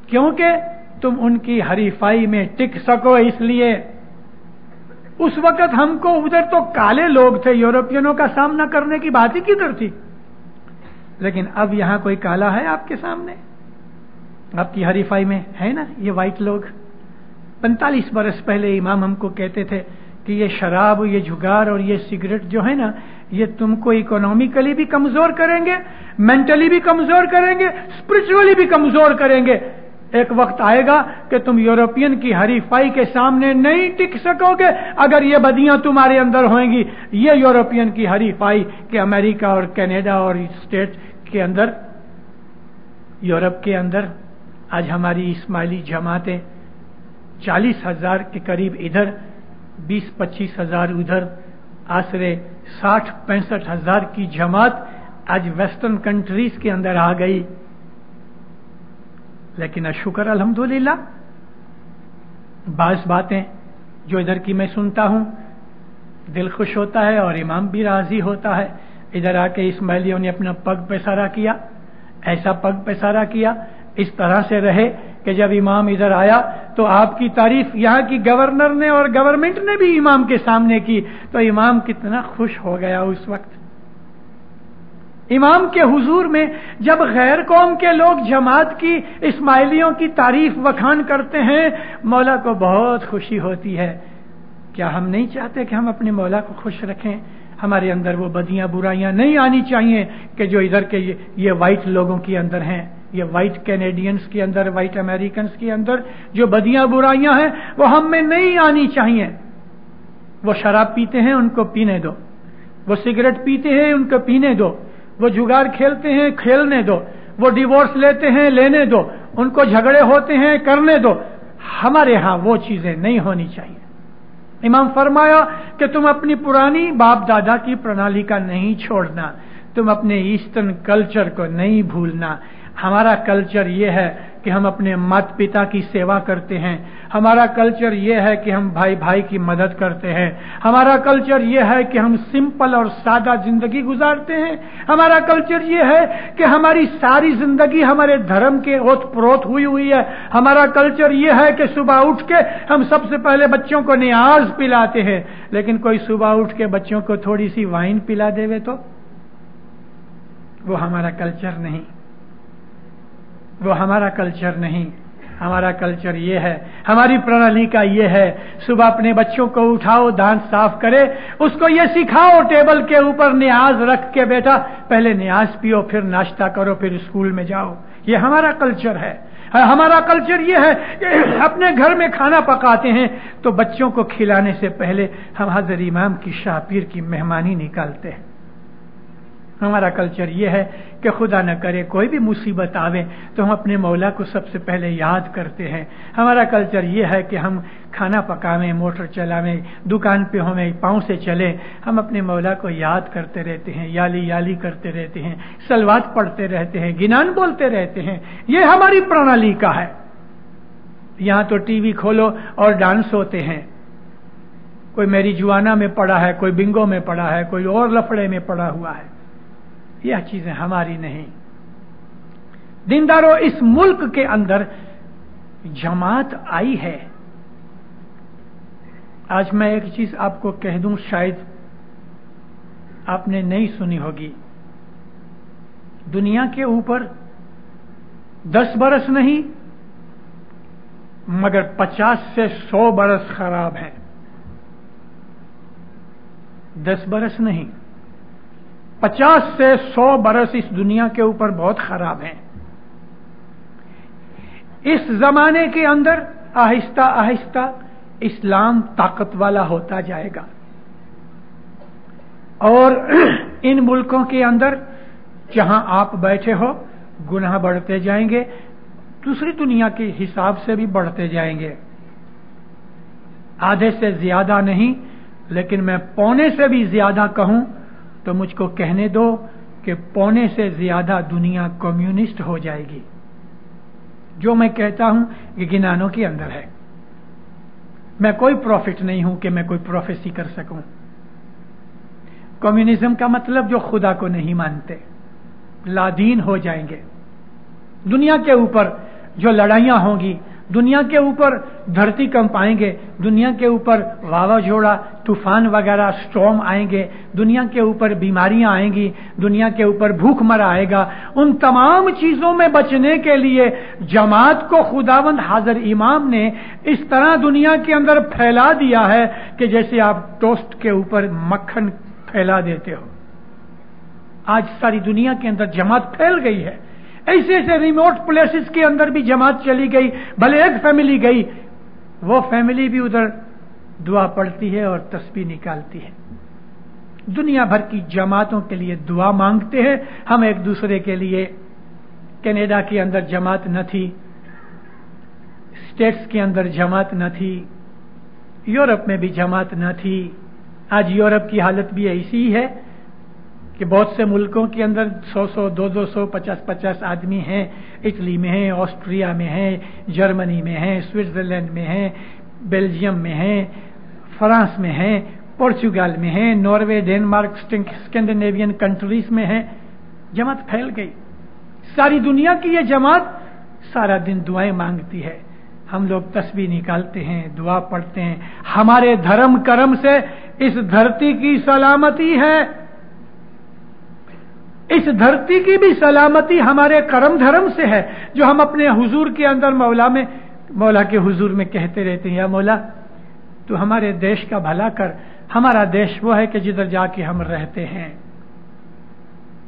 क्योंकि तुम उनकी हरीफाई में टिक सको, इसलिए उस वक्त हमको उधर तो काले लोग थे, यूरोपियनों का सामना करने की बात ही किधर थी। लेकिन अब यहां कोई काला है आपके सामने, आपकी हरीफाई में है ना ये वाइट लोग। 45 बरस पहले इमाम हमको कहते थे कि ये शराब, ये जुगार और ये सिगरेट जो है ना, ये तुमको इकोनॉमिकली भी कमजोर करेंगे, मेंटली भी कमजोर करेंगे, स्पिरिचुअली भी कमजोर करेंगे। एक वक्त आएगा कि तुम यूरोपियन की हरीफाई के सामने नहीं टिक सकोगे अगर ये बदियां तुम्हारे अंदर होंगी। ये यूरोपियन की हरीफाई कि अमेरिका और कनाडा और स्टेट के अंदर, यूरोप के अंदर आज हमारी इस्माइली जमातें 40,000 के करीब इधर, 20-25 हजार उधर, आसरे 60-65 हजार की जमात आज वेस्टर्न कंट्रीज के अंदर आ गई। लेकिन अशुक्र अल्हम्दुलिल्लाह, बास बातें जो इधर की मैं सुनता हूं दिल खुश होता है और इमाम भी राजी होता है। इधर आके इस्माइलियों ने अपना पग पैसारा किया, ऐसा पग पैसारा किया, इस तरह से रहे कि जब इमाम इधर आया तो आपकी तारीफ यहाँ की गवर्नर ने और गवर्नमेंट ने भी इमाम के सामने की, तो इमाम कितना खुश हो गया उस वक्त। इमाम के हुजूर में जब गैर कौम के लोग जमात की, इस्माइलियों की तारीफ वखान करते हैं, मौला को बहुत खुशी होती है। क्या हम नहीं चाहते कि हम अपने मौला को खुश रखें? हमारे अंदर वो बदियां बुराइयां नहीं आनी चाहिए कि जो इधर के ये वाइट लोगों के अंदर हैं, ये वाइट कैनेडियंस के अंदर, वाइट अमेरिकन के अंदर जो बदियां बुराइयां हैं वो हम में नहीं आनी चाहिए। वो शराब पीते हैं, उनको पीने दो। वो सिगरेट पीते हैं, उनको पीने दो। वो जुगार खेलते हैं, खेलने दो। वो डिवोर्स लेते हैं, लेने दो। उनको झगड़े होते हैं, करने दो। हमारे यहां वो चीजें नहीं होनी चाहिए। इमाम फरमाया कि तुम अपनी पुरानी बाप दादा की प्रणाली का नहीं छोड़ना, तुम अपने ईस्टर्न कल्चर को नहीं भूलना। हमारा कल्चर ये है कि हम अपने माता पिता की सेवा करते हैं। हमारा कल्चर ये है कि हम भाई भाई की मदद करते हैं। हमारा कल्चर ये है कि हम सिंपल और सादा जिंदगी गुजारते हैं। हमारा कल्चर ये है कि हमारी सारी जिंदगी हमारे धर्म के ओत प्रोत हुई है। हमारा कल्चर ये है कि सुबह उठ के हम सबसे पहले बच्चों को नियाज पिलाते हैं। लेकिन कोई सुबह उठ के बच्चों को थोड़ी सी वाइन पिला देवे तो वो हमारा कल्चर नहीं, वो हमारा कल्चर नहीं। हमारा कल्चर ये है, हमारी प्रणाली का ये है, सुबह अपने बच्चों को उठाओ, दांत साफ करे, उसको ये सिखाओ टेबल के ऊपर नियाज रख के, बेटा पहले नियाज पियो, फिर नाश्ता करो, फिर स्कूल में जाओ। ये हमारा कल्चर है। हमारा कल्चर ये है कि अपने घर में खाना पकाते हैं तो बच्चों को खिलाने से पहले हम हज़रत इमाम की शाहपीर की मेहमानी निकालते हैं। हमारा कल्चर ये है कि खुदा न करे कोई भी मुसीबत आवे तो हम अपने मौला को सबसे पहले याद करते हैं। हमारा कल्चर ये है कि हम खाना पकावें, मोटर चलावें, दुकान पे हमें पाँव से चले, हम अपने मौला को याद करते रहते हैं, याली याली करते रहते हैं, सलवात पढ़ते रहते हैं, गिनान बोलते रहते हैं। ये हमारी प्रणाली का है। यहाँ तो टीवी खोलो और डांस होते हैं। कोई मेरी जुआना में पड़ा है, कोई बिंगो में पड़ा है, कोई और लफड़े में पड़ा हुआ है। यह चीजें हमारी नहीं। दीनदारों, इस मुल्क के अंदर जमात आई है। आज मैं एक चीज आपको कह दूं, शायद आपने नहीं सुनी होगी। दुनिया के ऊपर 10 बरस नहीं मगर 50 से 100 बरस खराब है। 10 बरस नहीं, 50 से 100 बरस इस दुनिया के ऊपर बहुत खराब हैं। इस जमाने के अंदर आहिस्ता आहिस्ता इस्लाम ताकत वाला होता जाएगा और इन मुल्कों के अंदर जहां आप बैठे हो गुनाह बढ़ते जाएंगे, दूसरी दुनिया के हिसाब से भी बढ़ते जाएंगे। आधे से ज्यादा नहीं, लेकिन मैं पौने से भी ज्यादा कहूं तो मुझको कहने दो कि पौने से ज्यादा दुनिया कम्युनिस्ट हो जाएगी। जो मैं कहता हूं ये गिनानों के अंदर है। मैं कोई प्रॉफिट नहीं हूं कि मैं कोई प्रोफेसी कर सकूं। कम्युनिज्म का मतलब जो खुदा को नहीं मानते, लादीन हो जाएंगे। दुनिया के ऊपर जो लड़ाइयां होंगी, दुनिया के ऊपर धरती कंप आएंगे, दुनिया के ऊपर वावाझोड़ा तूफान वगैरह स्टॉर्म आएंगे, दुनिया के ऊपर बीमारियां आएंगी, दुनिया के ऊपर भूख मरा आएगा। उन तमाम चीजों में बचने के लिए जमात को खुदावंद हाजिर इमाम ने इस तरह दुनिया के अंदर फैला दिया है कि जैसे आप टोस्ट के ऊपर मक्खन फैला देते हो। आज सारी दुनिया के अंदर जमात फैल गई है। ऐसे ऐसे रिमोट प्लेसेस के अंदर भी जमात चली गई। भले एक फैमिली गई, वो फैमिली भी उधर दुआ पढ़ती है और तस्बीह निकालती है। दुनिया भर की जमातों के लिए दुआ मांगते हैं हम एक दूसरे के लिए। कनाडा के अंदर जमात न थी, स्टेट्स के अंदर जमात न थी, यूरोप में भी जमात न थी। आज यूरोप की हालत भी ऐसी ही है कि बहुत से मुल्कों के अंदर 100-100, 200-200, 50-50 आदमी हैं। इटली में हैं, ऑस्ट्रिया में हैं, जर्मनी में हैं, स्विट्जरलैंड में हैं, बेल्जियम में हैं, फ्रांस में हैं, पोर्चुगल में हैं, नॉर्वे, डेनमार्क, स्कैंडिनेवियन कंट्रीज में हैं। जमात फैल गई। सारी दुनिया की ये जमात सारा दिन दुआएं मांगती है। हम लोग तस्बीह निकालते हैं, दुआ पढ़ते हैं। हमारे धर्म कर्म से इस धरती की सलामती है। इस धरती की भी सलामती हमारे कर्म धर्म से है, जो हम अपने हुजूर के अंदर मौला के हुजूर में कहते रहते हैं, या मौला तू हमारे देश का भला कर। हमारा देश वो है कि जिधर जाके हम रहते हैं।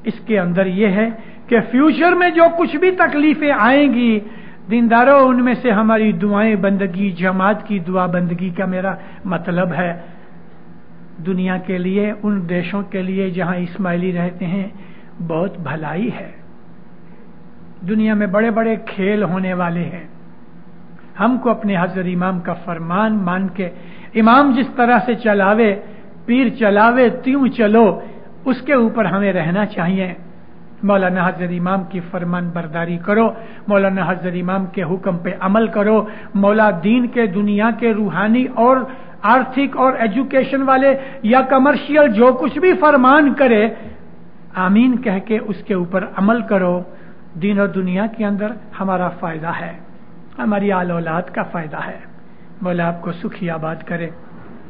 इसके अंदर यह है कि फ्यूचर में जो कुछ भी तकलीफें आएंगी, दीनदारों, उनमें से हमारी दुआएं बंदगी, जमात की दुआ बंदगी का मेरा मतलब है दुनिया के लिए, उन देशों के लिए जहां इस्माइली रहते हैं, बहुत भलाई है। दुनिया में बड़े बड़े खेल होने वाले हैं। हमको अपने हजरत इमाम का फरमान मान के, इमाम जिस तरह से चलावे, पीर चलावे त्यों चलो, उसके ऊपर हमें रहना चाहिए। मौलाना हजरत इमाम की फरमान बरदारी करो, मौलाना हजरत इमाम के हुक्म पे अमल करो। मौला दीन के, दुनिया के, रूहानी और आर्थिक और एजुकेशन वाले या कमर्शियल जो कुछ भी फरमान करे, आमीन कह के उसके ऊपर अमल करो। दीन और दुनिया के अंदर हमारा फायदा है, हमारी आल औलाद का फायदा है। मौला आपको सुखी आबाद करे,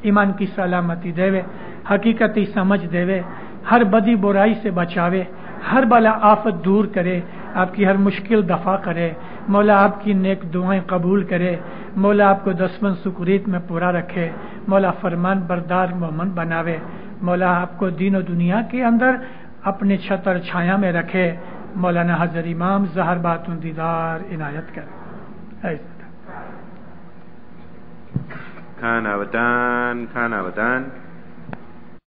ईमान की सलामती देवे, हकीकती समझ देवे, हर बदी बुराई से बचावे, हर बला आफत दूर करे, आपकी हर मुश्किल दफा करे। मौला आपकी नेक दुआएं कबूल करे। मौला आपको दसमन सुकुरीत में पूरा रखे। मौला फरमान बरदार मोमन बनावे। मौला आपको दीन और दुनिया के अंदर अपने छतर छाया में रखे। मौलाना हजर इमाम जहर बातुन दीदार इनायत करे। खाना बतान